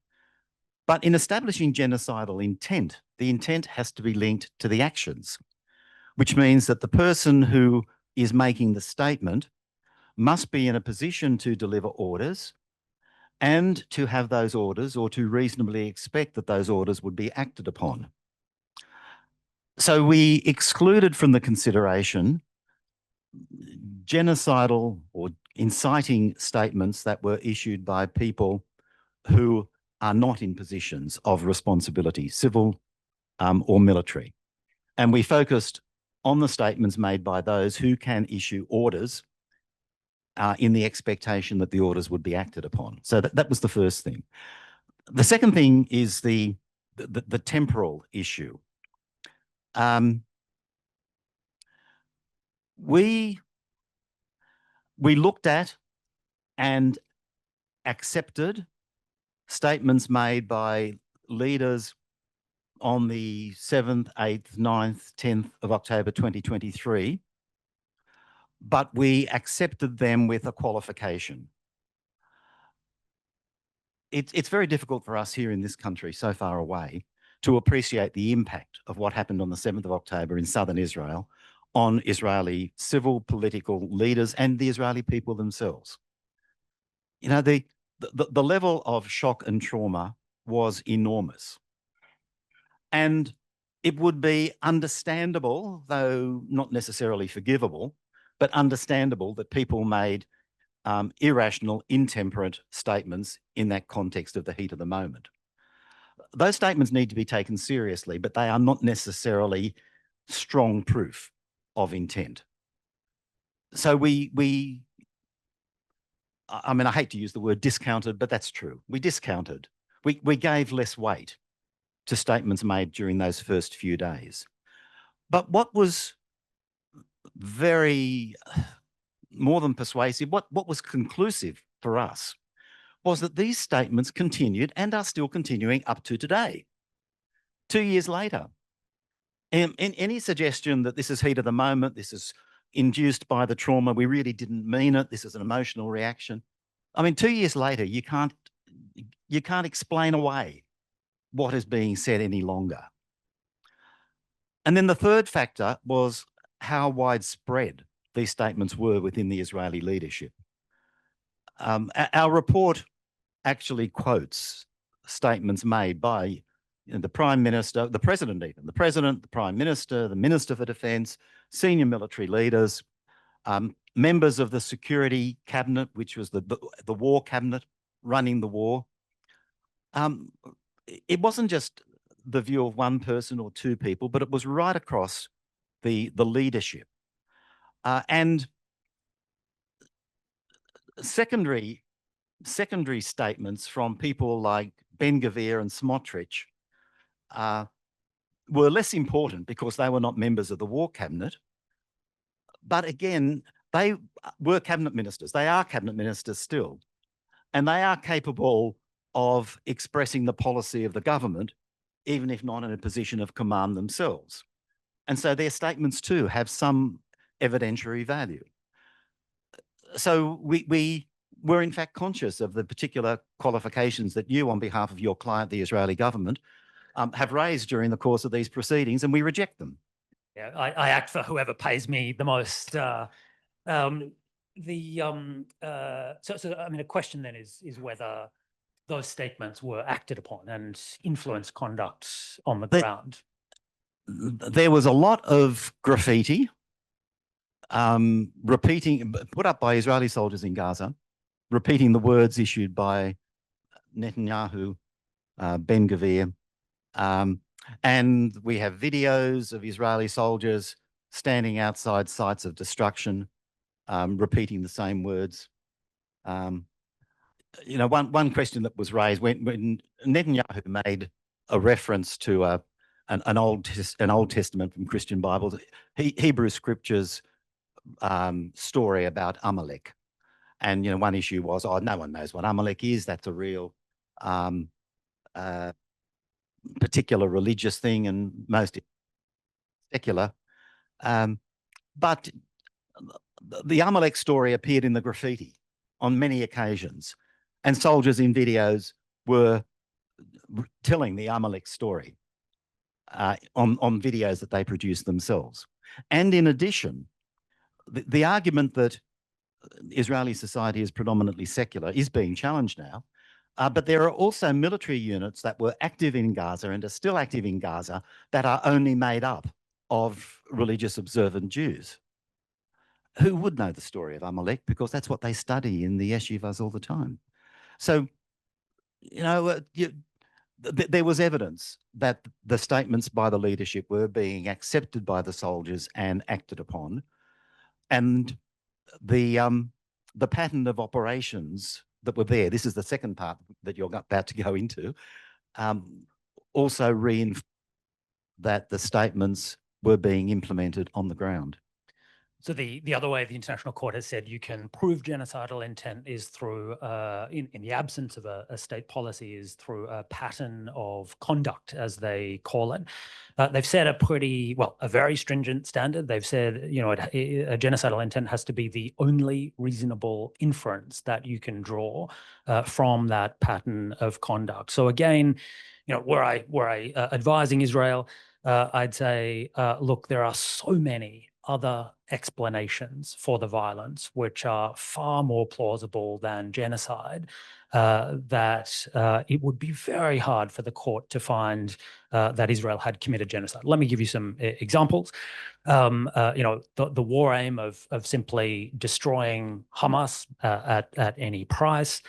But in establishing genocidal intent, the intent has to be linked to the actions, which means that the person who is making the statement must be in a position to deliver orders and to have those orders, or to reasonably expect that those orders would be acted upon. So we excluded from the consideration genocidal or inciting statements that were issued by people who are not in positions of responsibility, civil or military. And we focused on the statements made by those who can issue orders in the expectation that the orders would be acted upon. So that was the first thing. The second thing is the temporal issue. We looked at and accepted statements made by leaders on the 7th, 8th, 9th, 10th of October 2023, but we accepted them with a qualification. It's very difficult for us here in this country, so far away, to appreciate the impact of what happened on the 7th of October in southern Israel on Israeli civil, political leaders and the Israeli people themselves. You know, the level of shock and trauma was enormous. And it would be understandable, though not necessarily forgivable, but understandable that people made irrational, intemperate statements in that context of the heat of the moment. Those statements need to be taken seriously, but they are not necessarily strong proof of intent. So I mean, I hate to use the word discounted, but that's true. We discounted. We gave less weight to statements made during those first few days. But what was very more than persuasive, what was conclusive for us was that these statements continued and are still continuing up to today, 2 years later. In any suggestion that this is heat of the moment, this is induced by the trauma, we really didn't mean it, this is an emotional reaction. I mean, 2 years later, you can't explain away what is being said any longer. And then the third factor was how widespread these statements were within the Israeli leadership. Our report actually quotes statements made by the Prime Minister, the President even, the President, the Prime Minister, the Minister for Defence, senior military leaders, members of the Security Cabinet, which was the War Cabinet running the war. It wasn't just the view of one person or two people, but it was right across the leadership. And secondary statements from people like Ben Gvir and Smotrich were less important because they were not members of the War Cabinet. But again, they were cabinet ministers. They are cabinet ministers still. And they are capable of expressing the policy of the government, even if not in a position of command themselves. And so their statements too have some evidentiary value. So we were in fact conscious of the particular qualifications that you, on behalf of your client, the Israeli government, have raised during the course of these proceedings, and we reject them. Yeah, I act for whoever pays me the most. So I mean, the question then is whether those statements were acted upon and influenced conduct on the ground. There was a lot of graffiti put up by Israeli soldiers in Gaza, repeating the words issued by Netanyahu, Ben Gvir. And we have videos of Israeli soldiers standing outside sites of destruction, repeating the same words. You know, one question that was raised when Netanyahu made a reference to an Old Testament from Christian Bibles, Hebrew scriptures story about Amalek. And, you know, one issue was, oh, no one knows what Amalek is. That's a real particular religious thing and most secular. But the Amalek story appeared in the graffiti on many occasions, and soldiers in videos were telling the Amalek story on videos that they produced themselves. And in addition, the argument that Israeli society is predominantly secular is being challenged now. But there are also military units that were active in Gaza and are still active in Gaza that are only made up of religious observant Jews. Who would know the story of Amalek? Because that's what they study in the yeshivas all the time. So, you know, there was evidence that the statements by the leadership were being accepted by the soldiers and acted upon. And the pattern of operations that were there, this is the second part that you're about to go into, also reinforced that the statements were being implemented on the ground. So the other way the International Court has said you can prove genocidal intent is through, in the absence of a state policy, is through a pattern of conduct, as they call it. They've set a very stringent standard. They've said, you know, a genocidal intent has to be the only reasonable inference that you can draw from that pattern of conduct. So again, you know, were I advising Israel, I'd say, look, there are so many other explanations for the violence, which are far more plausible than genocide, that it would be very hard for the court to find that Israel had committed genocide. Let me give you some examples. The war aim of simply destroying Hamas at any price,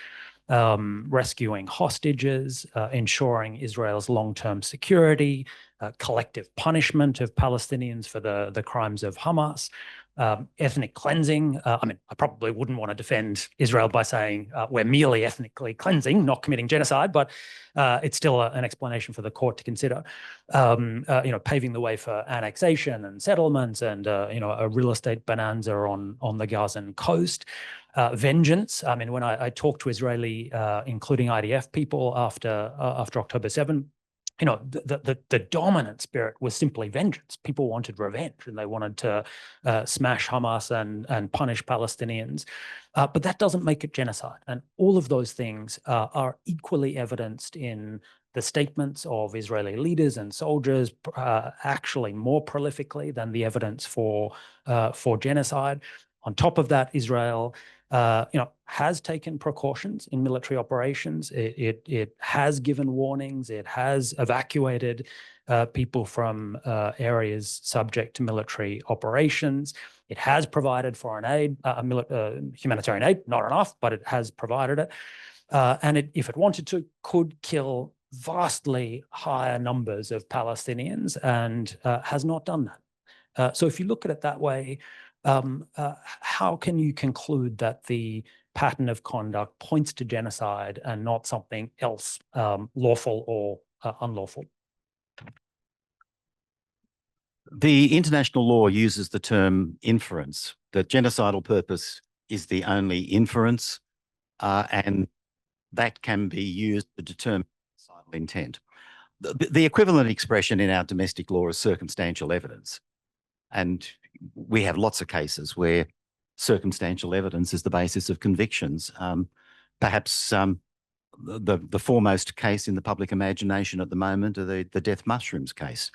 rescuing hostages, ensuring Israel's long-term security, collective punishment of Palestinians for the crimes of Hamas, ethnic cleansing. I mean, I probably wouldn't want to defend Israel by saying we're merely ethnically cleansing, not committing genocide, but it's still an explanation for the court to consider. Paving the way for annexation and settlements, and a real estate bonanza on the Gazan coast. Vengeance. I mean, when I talked to Israeli, including IDF people after October 7, the dominant spirit was simply vengeance. People wanted revenge, and they wanted to smash Hamas and punish Palestinians. But that doesn't make it genocide. And all of those things are equally evidenced in the statements of Israeli leaders and soldiers, actually more prolifically than the evidence for genocide. On top of that, Israel has taken precautions in military operations. It has given warnings. It has evacuated people from areas subject to military operations. It has provided foreign aid, humanitarian aid, not enough, but it has provided it. And if it wanted to, could kill vastly higher numbers of Palestinians, and has not done that. So if you look at it that way, how can you conclude that the pattern of conduct points to genocide and not something else, lawful or unlawful? The international law uses the term inference, that genocidal purpose is the only inference, and that can be used to determine genocidal intent. The equivalent expression in our domestic law is circumstantial evidence. And we have lots of cases where circumstantial evidence is the basis of convictions. Perhaps the foremost case in the public imagination at the moment are the death mushrooms case.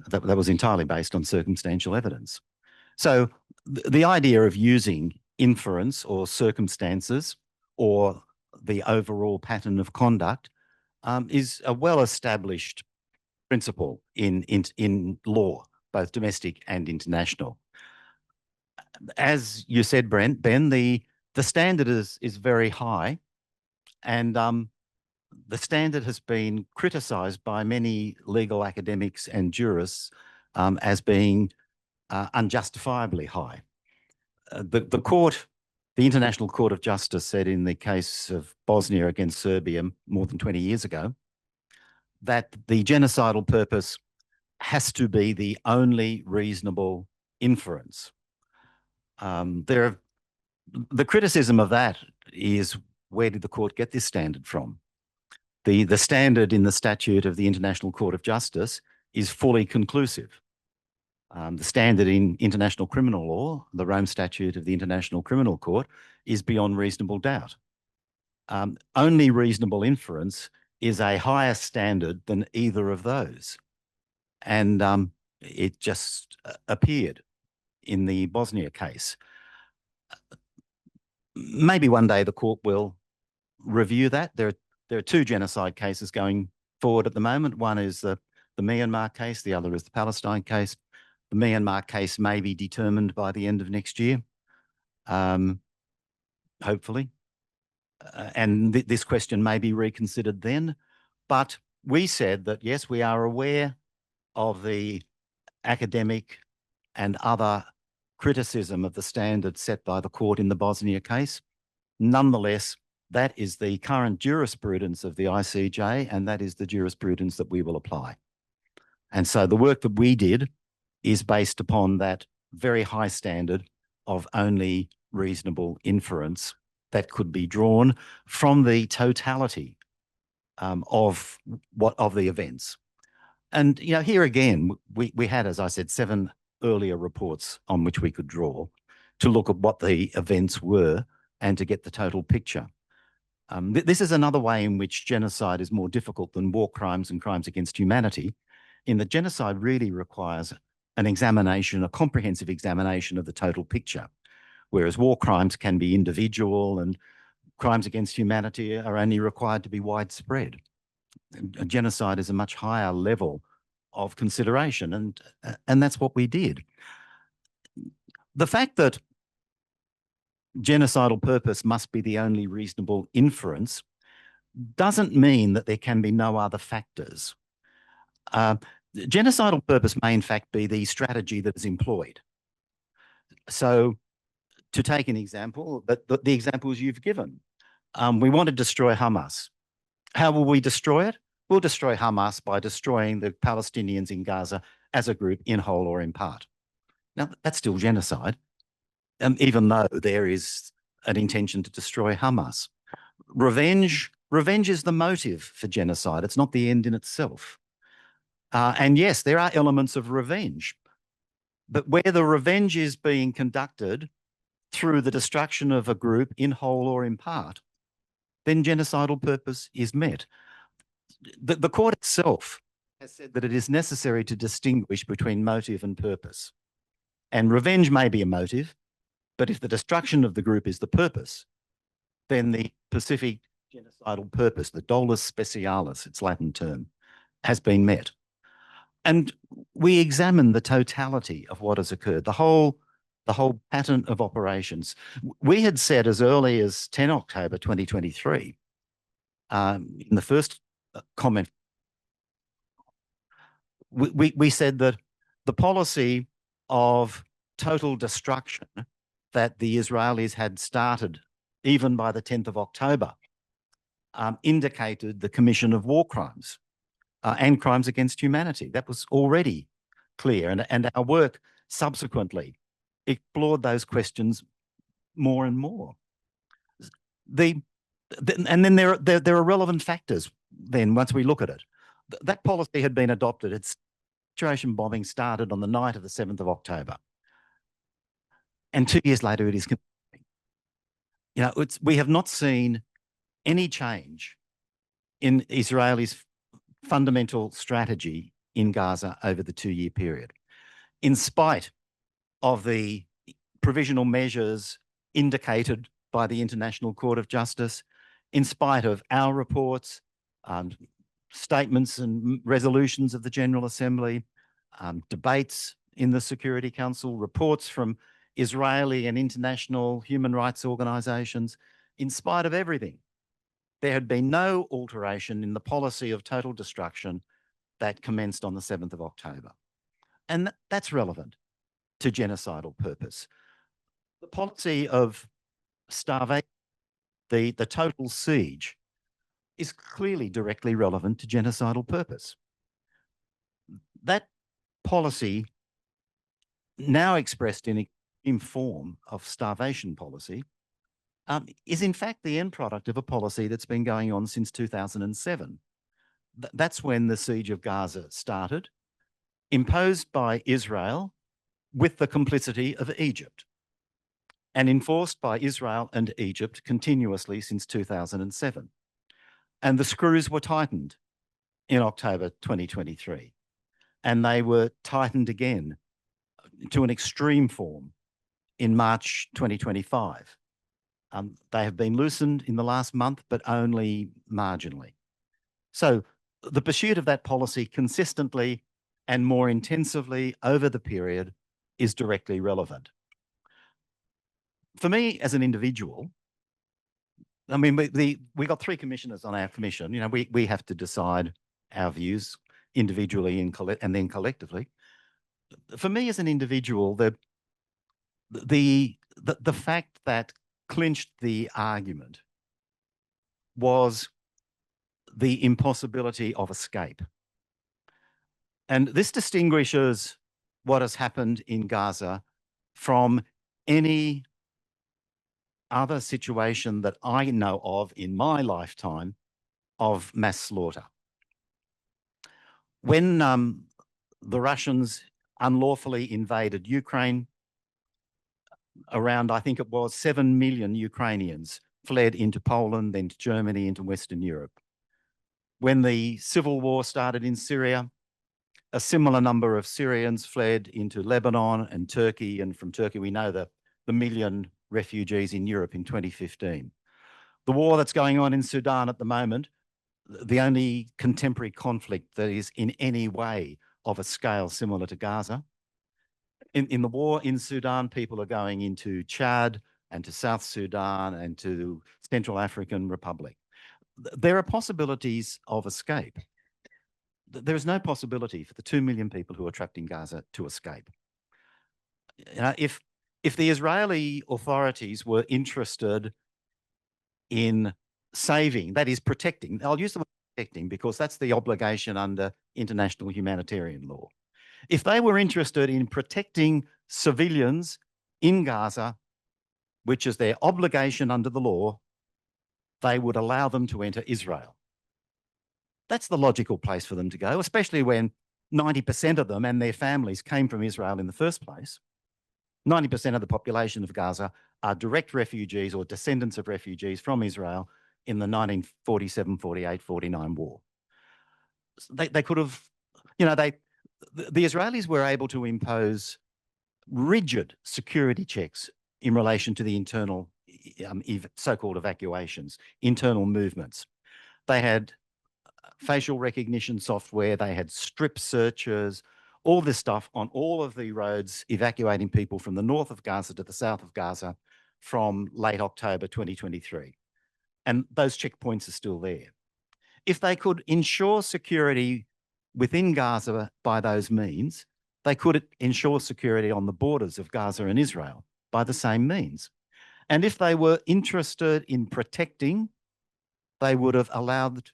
That was entirely based on circumstantial evidence. So the idea of using inference or circumstances or the overall pattern of conduct is a well-established principle in law, both domestic and international. As you said, Ben, the standard is very high, and the standard has been criticised by many legal academics and jurists as being unjustifiably high. The International Court of Justice said in the case of Bosnia against Serbia more than 20 years ago that the genocidal purpose has to be the only reasonable inference. The criticism of that is, where did the court get this standard from? The standard in the statute of the International Court of Justice is fully conclusive. The standard in international criminal law, the Rome Statute of the International Criminal Court, is beyond reasonable doubt. Only reasonable inference is a higher standard than either of those. And it just appeared in the Bosnia case. Maybe one day the court will review that. There are two genocide cases going forward at the moment. One is the Myanmar case, the other is the Palestine case. The Myanmar case may be determined by the end of next year, hopefully. And this question may be reconsidered then. But we said that, yes, we are aware of the academic and other criticism of the standard set by the court in the Bosnia case. Nonetheless, that is the current jurisprudence of the ICJ, and that is the jurisprudence that we will apply. And so the work that we did is based upon that very high standard of only reasonable inference that could be drawn from the totality of the events. And here again, we had, as I said, 7 earlier reports on which we could draw to look at what the events were and to get the total picture. This is another way in which genocide is more difficult than war crimes and crimes against humanity, in that genocide really requires an examination, a comprehensive examination of the total picture, whereas war crimes can be individual and crimes against humanity are only required to be widespread. A genocide is a much higher level of consideration, and that's what we did. The fact that genocidal purpose must be the only reasonable inference doesn't mean that there can be no other factors. Genocidal purpose may in fact be the strategy that is employed. So to take an example, but the examples you've given, we want to destroy Hamas. How will we destroy it? We'll destroy Hamas by destroying the Palestinians in Gaza as a group in whole or in part. Now, that's still genocide, even though there is an intention to destroy Hamas. Revenge is the motive for genocide. It's not the end in itself. And yes, there are elements of revenge, but where the revenge is being conducted through the destruction of a group in whole or in part, then genocidal purpose is met. The court itself has said that it is necessary to distinguish between motive and purpose. And revenge may be a motive, but if the destruction of the group is the purpose, then the specific genocidal purpose, the dolus specialis, its Latin term, has been met. And we examine the totality of what has occurred, the whole pattern of operations. We had said as early as 10 October 2023, in the first comment, we said that the policy of total destruction that the Israelis had started even by the 10th of October indicated the commission of war crimes and crimes against humanity. That was already clear, and our work subsequently explored those questions more and more. And then there are relevant factors then once we look at it. That policy had been adopted. Its situation bombing started on the night of the 7th of October. And 2 years later, it is continuing. You know, we have not seen any change in Israelis' fundamental strategy in Gaza over the 2-year period, in spite of the provisional measures indicated by the International Court of Justice, in spite of our reports, statements and resolutions of the General Assembly, debates in the Security Council, reports from Israeli and international human rights organisations. In spite of everything, there had been no alteration in the policy of total destruction that commenced on the 7th of October. And that's relevant to genocidal purpose. The policy of starvation, the total siege, is clearly directly relevant to genocidal purpose. That policy, now expressed in form of starvation policy, is in fact the end product of a policy that's been going on since 2007. That's when the siege of Gaza started, imposed by Israel with the complicity of Egypt, and enforced by Israel and Egypt continuously since 2007. And the screws were tightened in October 2023, and they were tightened again to an extreme form in March 2025. They have been loosened in the last month, but only marginally. So the pursuit of that policy consistently and more intensively over the period is directly relevant. For me as an individual, I mean, we got 3 commissioners on our commission. You know, we have to decide our views individually and then collectively. For me as an individual, the fact that clinched the argument was the impossibility of escape. And this distinguishes what has happened in Gaza from any other situation that I know of in my lifetime of mass slaughter. When the Russians unlawfully invaded Ukraine, around, I think it was 7 million Ukrainians fled into Poland, then to Germany, into Western Europe. When the civil war started in Syria, A similar number of Syrians fled into Lebanon and Turkey, and from Turkey we know the million refugees in Europe in 2015. The war that's going on in Sudan at the moment, the only contemporary conflict that is in any way of a scale similar to Gaza. In the war in Sudan, people are going into Chad and to South Sudan and to Central African Republic. There are possibilities of escape. There is no possibility for the 2 million people who are trapped in Gaza to escape. If the Israeli authorities were interested in saving, that is protecting, I'll use the word protecting because that's the obligation under international humanitarian law. If they were interested in protecting civilians in Gaza, which is their obligation under the law, they would allow them to enter Israel. That's the logical place for them to go, especially when 90% of them and their families came from Israel in the first place. 90% of the population of Gaza are direct refugees or descendants of refugees from Israel in the 1947, 48, 49 war. They could have, the Israelis were able to impose rigid security checks in relation to the internal so-called evacuations, internal movements. They had facial recognition software, they had strip searches, all this stuff on all of the roads evacuating people from the north of Gaza to the south of Gaza from late October 2023. And those checkpoints are still there. If they could ensure security within Gaza by those means, they could ensure security on the borders of Gaza and Israel by the same means. And if they were interested in protecting, they would have allowed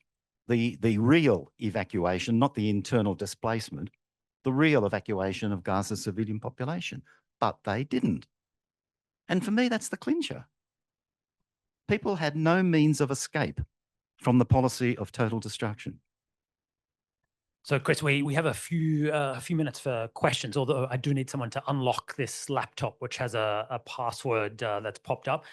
the real evacuation, not the internal displacement, the real evacuation of Gaza's civilian population. But they didn't. And for me, that's the clincher. People had no means of escape from the policy of total destruction. So, Chris, we have a few minutes for questions, although I do need someone to unlock this laptop, which has a password that's popped up.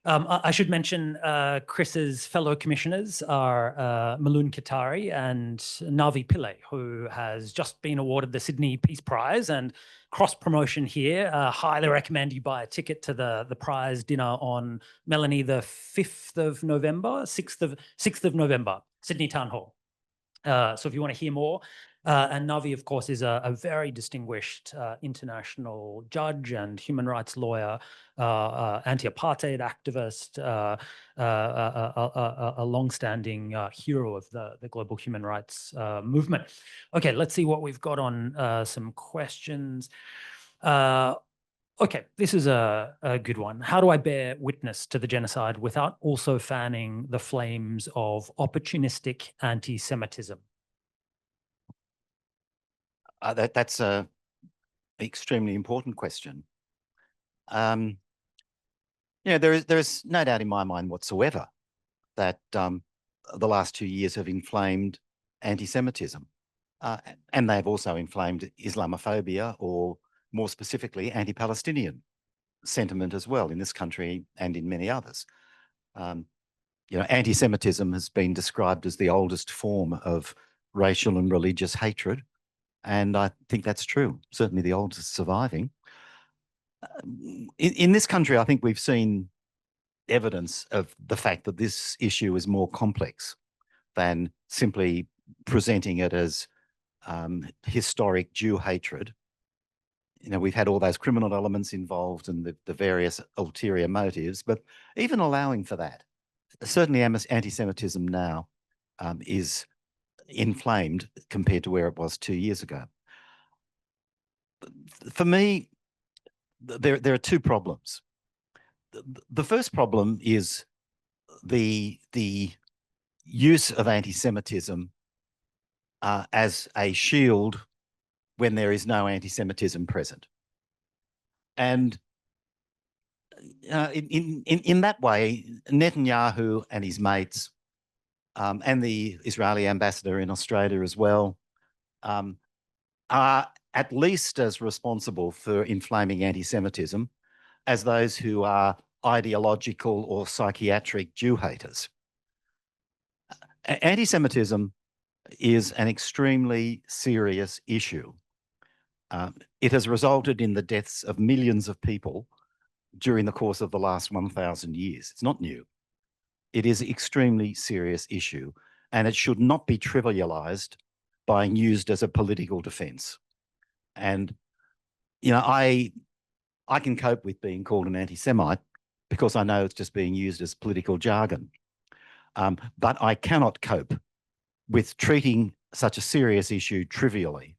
I should mention Chris's fellow commissioners are Maloon Qatari and Navi Pillay, who has just been awarded the Sydney Peace Prize, and cross-promotion here. Highly recommend you buy a ticket to the prize dinner on, Melanie, the 5th of November, 6th of November, Sydney Town Hall. So if you want to hear more, and Navi, of course, is a very distinguished international judge and human rights lawyer, anti-apartheid activist, a long-standing hero of the global human rights movement. Okay, let's see what we've got on some questions. Okay, this is a good one. How do I bear witness to the genocide without also fanning the flames of opportunistic anti-Semitism? That's an extremely important question. There is no doubt in my mind whatsoever that the last 2 years have inflamed anti-Semitism, and they've also inflamed Islamophobia, or more specifically, anti-Palestinian sentiment as well in this country and in many others. Anti-Semitism has been described as the oldest form of racial and religious hatred, and I think that's true, certainly the oldest surviving. In this country, I think we've seen evidence of the fact that this issue is more complex than simply presenting it as historic Jew hatred. We've had all those criminal elements involved and the various ulterior motives, but even allowing for that, certainly anti-Semitism now is inflamed compared to where it was 2 years ago. For me, there are two problems. The first problem is the use of anti-Semitism as a shield when there is no anti-Semitism present. And in that way, Netanyahu and his mates and the Israeli ambassador in Australia as well are at least as responsible for inflaming anti-Semitism as those who are ideological or psychiatric Jew haters. Anti-Semitism is an extremely serious issue. It has resulted in the deaths of millions of people during the course of the last 1,000 years. It's not new. It is an extremely serious issue, and it should not be trivialized by being used as a political defense. And, you know, I can cope with being called an anti-Semite because I know it's just being used as political jargon. But I cannot cope with treating such a serious issue trivially.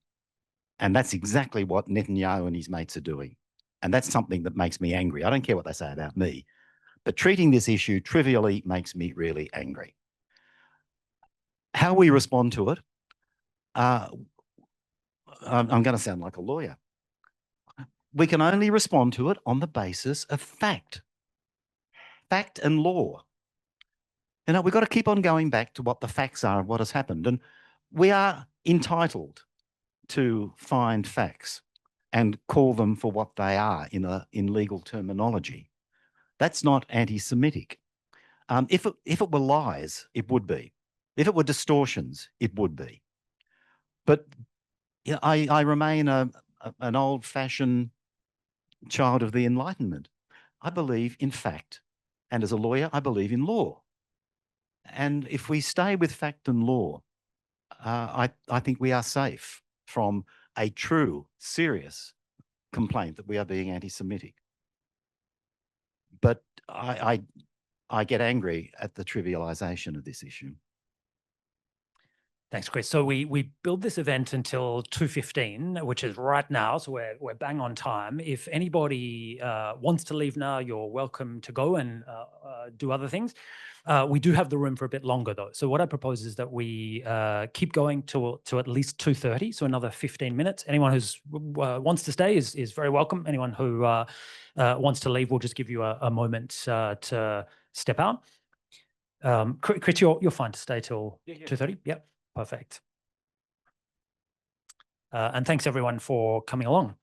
And that's exactly what Netanyahu and his mates are doing. And that's something that makes me angry. I don't care what they say about me, but treating this issue trivially makes me really angry. How we respond to it, I'm going to sound like a lawyer. We can only respond to it on the basis of fact and law. You know, we've got to keep on going back to what the facts are of what has happened. And we are entitled to find facts and call them for what they are in legal terminology. That's not anti-Semitic. If it were lies, it would be. If it were distortions, it would be. But you know, I remain an old-fashioned child of the Enlightenment. I believe in fact, and as a lawyer, I believe in law. And if we stay with fact and law, I think we are safe from a true, serious complaint that we are being anti-Semitic. But I get angry at the trivialization of this issue. Thanks, Chris. So we build this event until 2:15, which is right now. So we're bang on time. If anybody wants to leave now, you're welcome to go and do other things. We do have the room for a bit longer though. So what I propose is that we keep going to at least 2:30, so another 15 minutes. Anyone who's wants to stay is very welcome. Anyone who wants to leave, we'll just give you a moment to step out. Chris, you're fine to stay till 2:30. Yep. Perfect. And thanks everyone for coming along.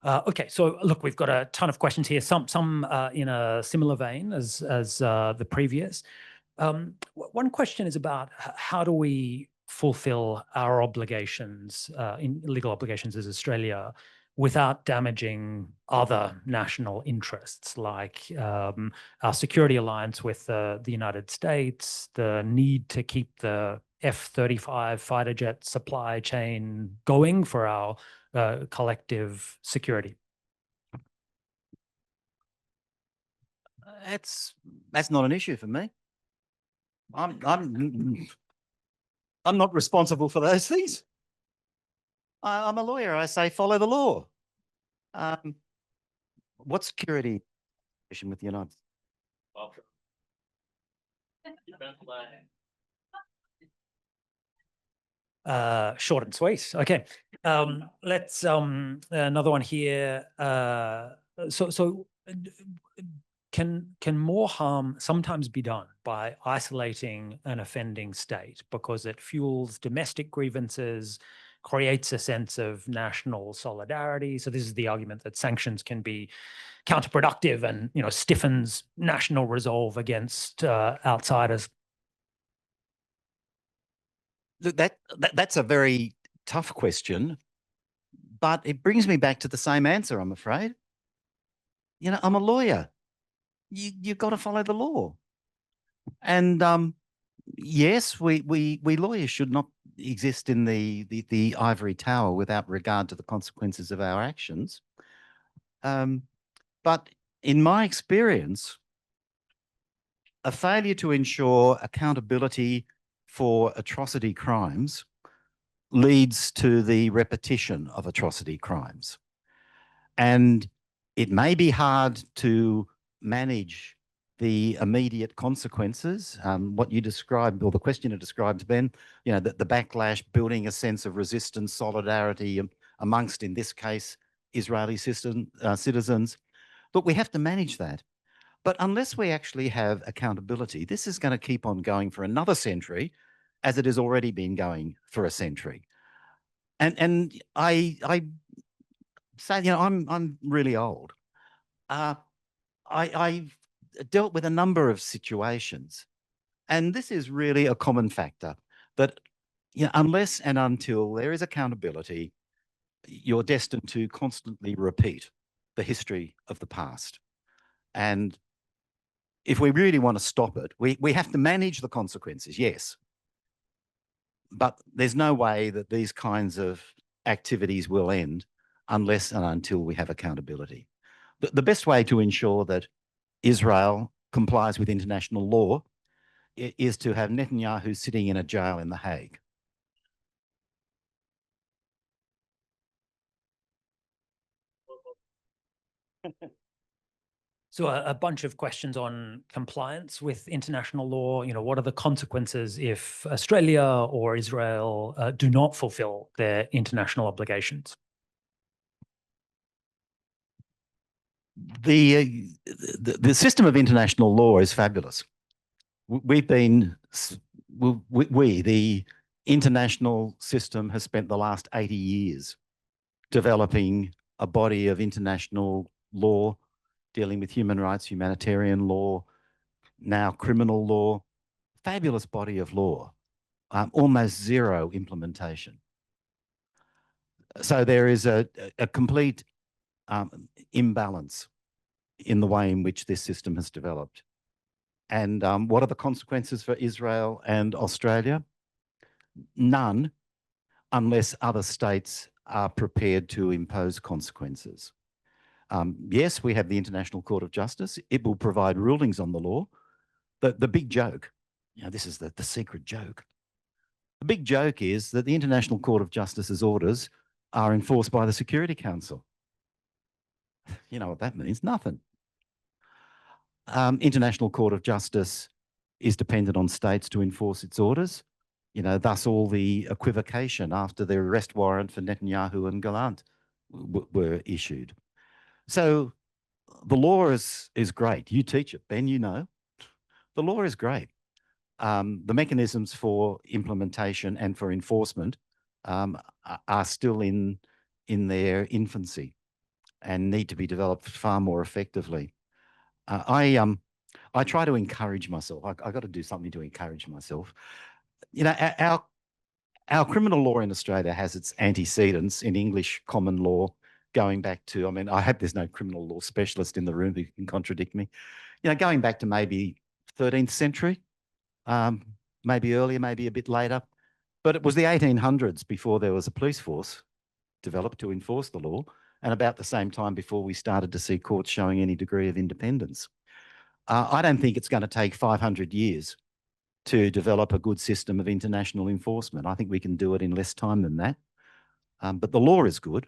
Okay, so look, we've got a ton of questions here, some in a similar vein as the previous. One question is about how do we fulfill our obligations, in legal obligations as Australia, without damaging other national interests, like our security alliance with the United States, the need to keep the F-35 fighter jet supply chain going for our collective security. That's not an issue for me. I'm not responsible for those things. I'm a lawyer. I say follow the law. What security with the United States? Short and sweet. Okay. Let's another one here. Can more harm sometimes be done by isolating an offending state because it fuels domestic grievances, creates a sense of national solidarity? So this is the argument that sanctions can be counterproductive and, you know, stiffens national resolve against outsiders. Look, that's a very tough question, but it brings me back to the same answer, I'm afraid. You know, I'm a lawyer. You've got to follow the law. And yes, we lawyers should not exist in the ivory tower without regard to the consequences of our actions. But in my experience, a failure to ensure accountability for atrocity crimes leads to the repetition of atrocity crimes. And it may be hard to manage the immediate consequences, what you described, or the questioner described, Ben, you know, the backlash, building a sense of resistance, solidarity amongst, in this case, Israeli citizens. But we have to manage that. But unless we actually have accountability, this is going to keep on going for another century, as it has already been going for a century. And I say, you know, I'm really old. I've dealt with a number of situations, and this is really a common factor that, you know, unless and until there is accountability, you're destined to constantly repeat the history of the past. And if we really want to stop it, we have to manage the consequences, yes. But there's no way that these kinds of activities will end unless and until we have accountability. The best way to ensure that Israel complies with international law is to have Netanyahu sitting in a jail in The Hague. So a bunch of questions on compliance with international law. You know, what are the consequences if Australia or Israel do not fulfill their international obligations? The system of international law is fabulous. The international system has spent the last 80 years developing a body of international law dealing with human rights, humanitarian law, now criminal law, fabulous body of law, almost zero implementation. So there is a complete imbalance in the way in which this system has developed. And what are the consequences for Israel and Australia? None, unless other states are prepared to impose consequences. Yes, we have the International Court of Justice. It will provide rulings on the law. The big joke, you know, this is the secret joke. The big joke is that the International Court of Justice's orders are enforced by the Security Council. You know what that means? Nothing. International Court of Justice is dependent on states to enforce its orders. You know, thus all the equivocation after the arrest warrant for Netanyahu and Gallant were issued. So the law is great. You teach it, Ben, you know. The law is great. The mechanisms for implementation and for enforcement are still in their infancy and need to be developed far more effectively. I try to encourage myself. I got to do something to encourage myself. You know, our criminal law in Australia has its antecedents in English common law going back to, I mean, I hope there's no criminal law specialist in the room who can contradict me. You know, going back to maybe 13th century, maybe earlier, maybe a bit later. But it was the 1800s before there was a police force developed to enforce the law, and about the same time before we started to see courts showing any degree of independence. I don't think it's going to take 500 years to develop a good system of international enforcement. I think we can do it in less time than that. But the law is good.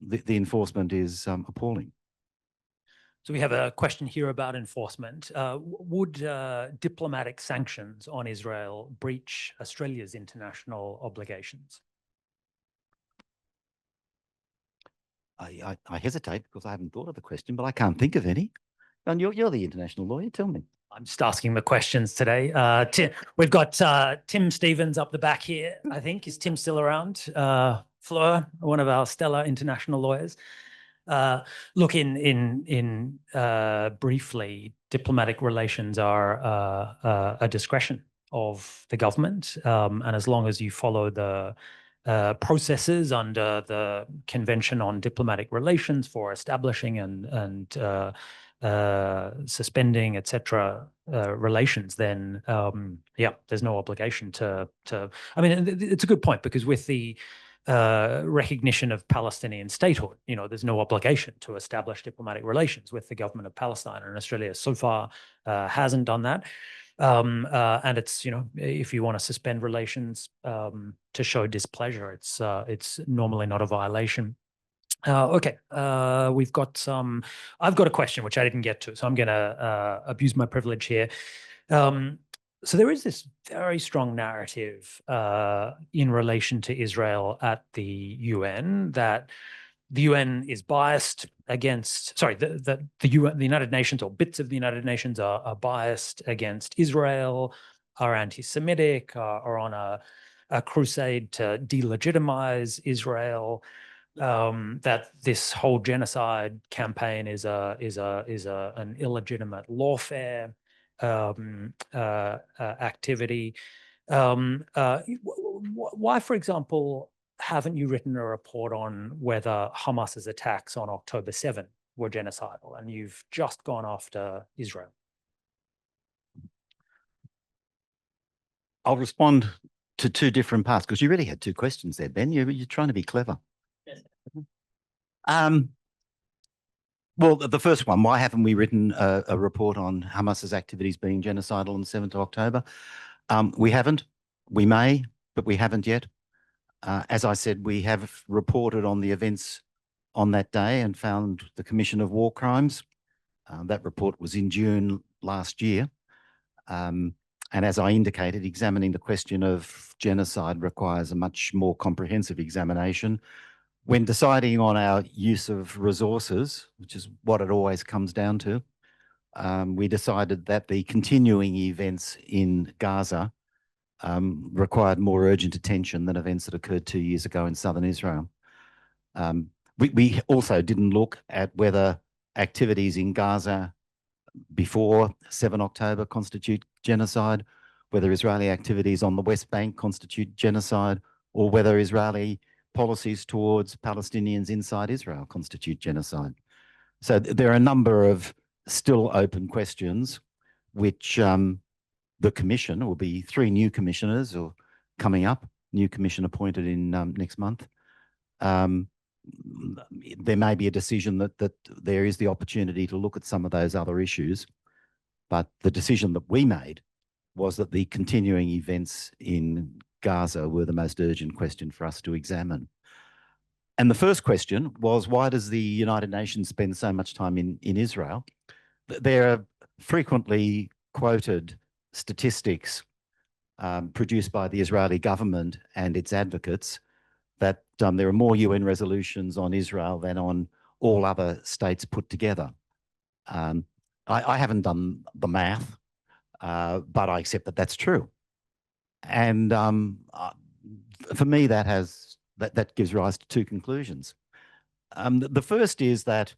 The enforcement is appalling. So we have a question here about enforcement. Would diplomatic sanctions on Israel breach Australia's international obligations? I hesitate because I haven't thought of the question, but I can't think of any. And you're the international lawyer. Tell me. I'm just asking the questions today. We've got Tim Stevens up the back here, I think. Is Tim still around? Fleur, one of our stellar international lawyers. Look, briefly, diplomatic relations are a discretion of the government, and as long as you follow the processes under the Convention on Diplomatic Relations for establishing and suspending, etc., relations, then yeah, there's no obligation to. I mean, it's a good point, because with the recognition of Palestinian statehood, you know, there's no obligation to establish diplomatic relations with the government of Palestine, and Australia so far hasn't done that. And it's, you know, if you want to suspend relations to show displeasure, it's normally not a violation. Okay, we've got some. I've got a question which I didn't get to, so I'm going to abuse my privilege here. So there is this very strong narrative in relation to Israel at the UN that the UN is biased against, sorry, the United Nations, or bits of the United Nations are biased against Israel, are anti-Semitic, are on a crusade to delegitimize Israel, that this whole genocide campaign is an illegitimate lawfare activity. Why, for example, haven't you written a report on whether Hamas's attacks on October 7 were genocidal, and you've just gone after Israel? I'll respond to two different parts because you really had two questions there, Ben. You're trying to be clever. Yes. Well, the first one, why haven't we written a report on Hamas's activities being genocidal on the 7th of October? We haven't. We may, but we haven't yet. As I said, we have reported on the events on that day and found the Commission of War Crimes. That report was in June last year. And as I indicated, examining the question of genocide requires a much more comprehensive examination. When deciding on our use of resources, which is what it always comes down to, we decided that the continuing events in Gaza required more urgent attention than events that occurred 2 years ago in southern Israel. We also didn't look at whether activities in Gaza before 7 October constitute genocide, whether Israeli activities on the West Bank constitute genocide, or whether Israeli policies towards Palestinians inside Israel constitute genocide. So there are a number of still open questions which the commission, will be 3 new commissioners or coming up, new commission appointed in next month. There may be a decision that there is the opportunity to look at some of those other issues, but the decision that we made was that the continuing events in Gaza were the most urgent question for us to examine. And the first question was, why does the United Nations spend so much time in Israel? There are frequently quoted statistics produced by the Israeli government and its advocates that there are more UN resolutions on Israel than on all other states put together. I haven't done the math, but I accept that that's true. And for me, that gives rise to 2 conclusions. The first is that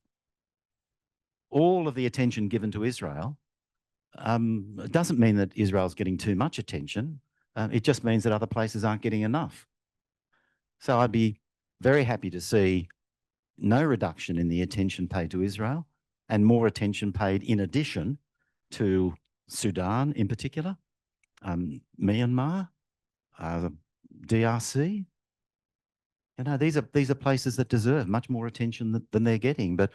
all of the attention given to Israel doesn't mean that Israel's getting too much attention. It just means that other places aren't getting enough. So I'd be very happy to see no reduction in the attention paid to Israel and more attention paid in addition to Sudan in particular, Myanmar, DRC. You know, these are places that deserve much more attention than they're getting. But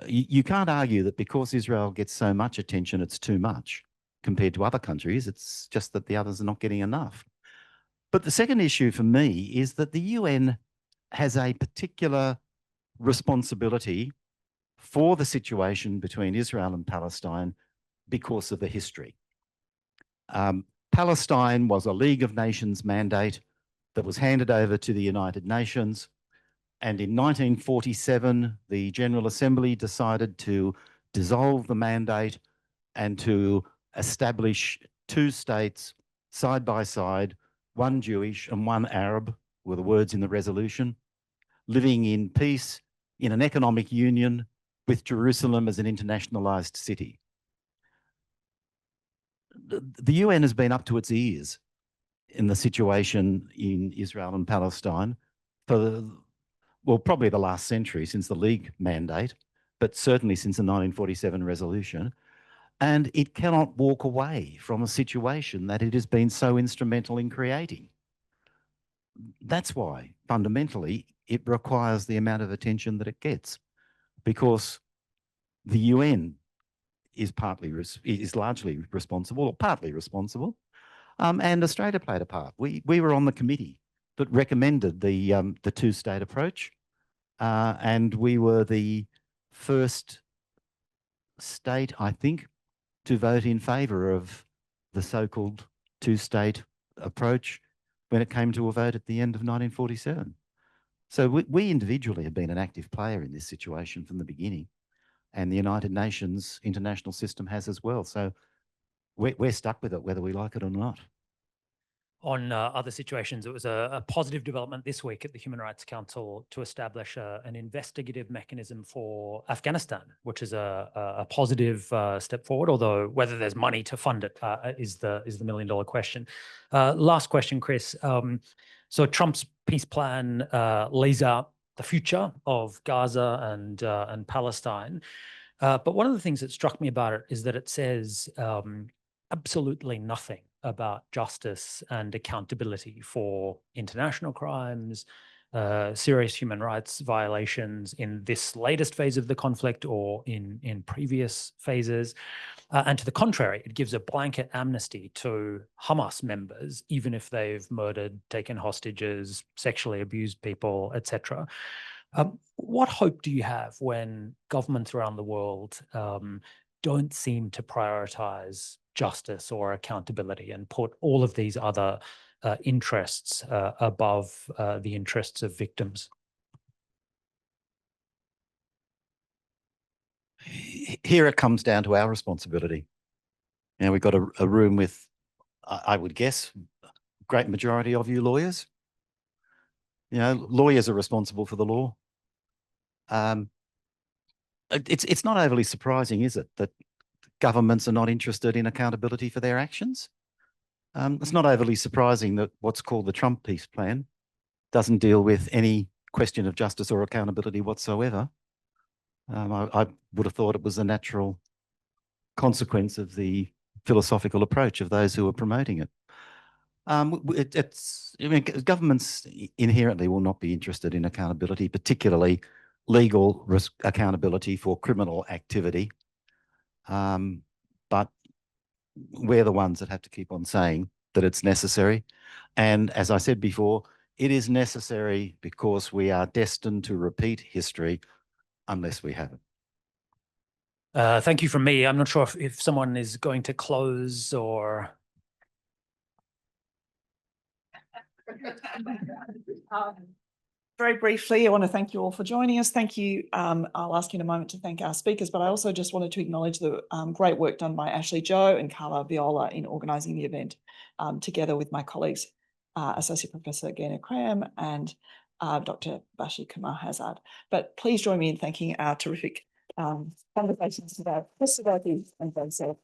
you can't argue that because Israel gets so much attention, it's too much compared to other countries. It's just that the others are not getting enough. But the second issue for me is that the UN has a particular responsibility for the situation between Israel and Palestine because of the history. Palestine was a League of Nations mandate that was handed over to the United Nations. And in 1947, the General Assembly decided to dissolve the mandate and to establish 2 states side by side, one Jewish and one Arab, were the words in the resolution, living in peace in an economic union with Jerusalem as an internationalized city. The UN has been up to its ears in the situation in Israel and Palestine for, well, probably the last century since the League mandate, but certainly since the 1947 resolution. And it cannot walk away from a situation that it has been so instrumental in creating. That's why, fundamentally, it requires the amount of attention that it gets, because the UN is largely responsible, or partly responsible, and Australia played a part. We were on the committee that recommended the 2-state approach, and we were the first state, I think, to vote in favour of the so-called 2-state approach when it came to a vote at the end of 1947. So we individually have been an active player in this situation from the beginning, and the United Nations international system has as well. So we're stuck with it, whether we like it or not. on other situations, it was a positive development this week at the Human Rights Council to establish an investigative mechanism for Afghanistan, which is a positive step forward, although whether there's money to fund it is the million-dollar question. Last question, Chris. So Trump's peace plan lays out the future of Gaza and Palestine. But one of the things that struck me about it is that it says absolutely nothing about justice and accountability for international crimes, serious human rights violations in this latest phase of the conflict or in previous phases. And to the contrary, it gives a blanket amnesty to Hamas members, even if they've murdered, taken hostages, sexually abused people, etc. What hope do you have when governments around the world don't seem to prioritize justice or accountability and put all of these other interests above the interests of victims? Here it comes down to our responsibility. Now, we've got a room with, I would guess, a great majority of you lawyers. You know, lawyers are responsible for the law. It's not overly surprising, is it, that governments are not interested in accountability for their actions? It's not overly surprising that what's called the Trump peace plan doesn't deal with any question of justice or accountability whatsoever. I would have thought it was a natural consequence of the philosophical approach of those who are promoting it. I mean, governments inherently will not be interested in accountability, particularly legal accountability for criminal activity. But we're the ones that have to keep on saying that it's necessary. And as I said before, it is necessary because we are destined to repeat history unless we have it. Thank you from me. I'm not sure if someone is going to close or... Very briefly, I want to thank you all for joining us. Thank you. I'll ask you in a moment to thank our speakers, but I also just wanted to acknowledge the great work done by Ashley Joe and Carla Viola in organising the event, together with my colleagues, Associate Professor Gina Cram and Dr. Bashi Kumar Hazard. But please join me in thanking our terrific conversations today, Chris Sidoti and Ben Saul.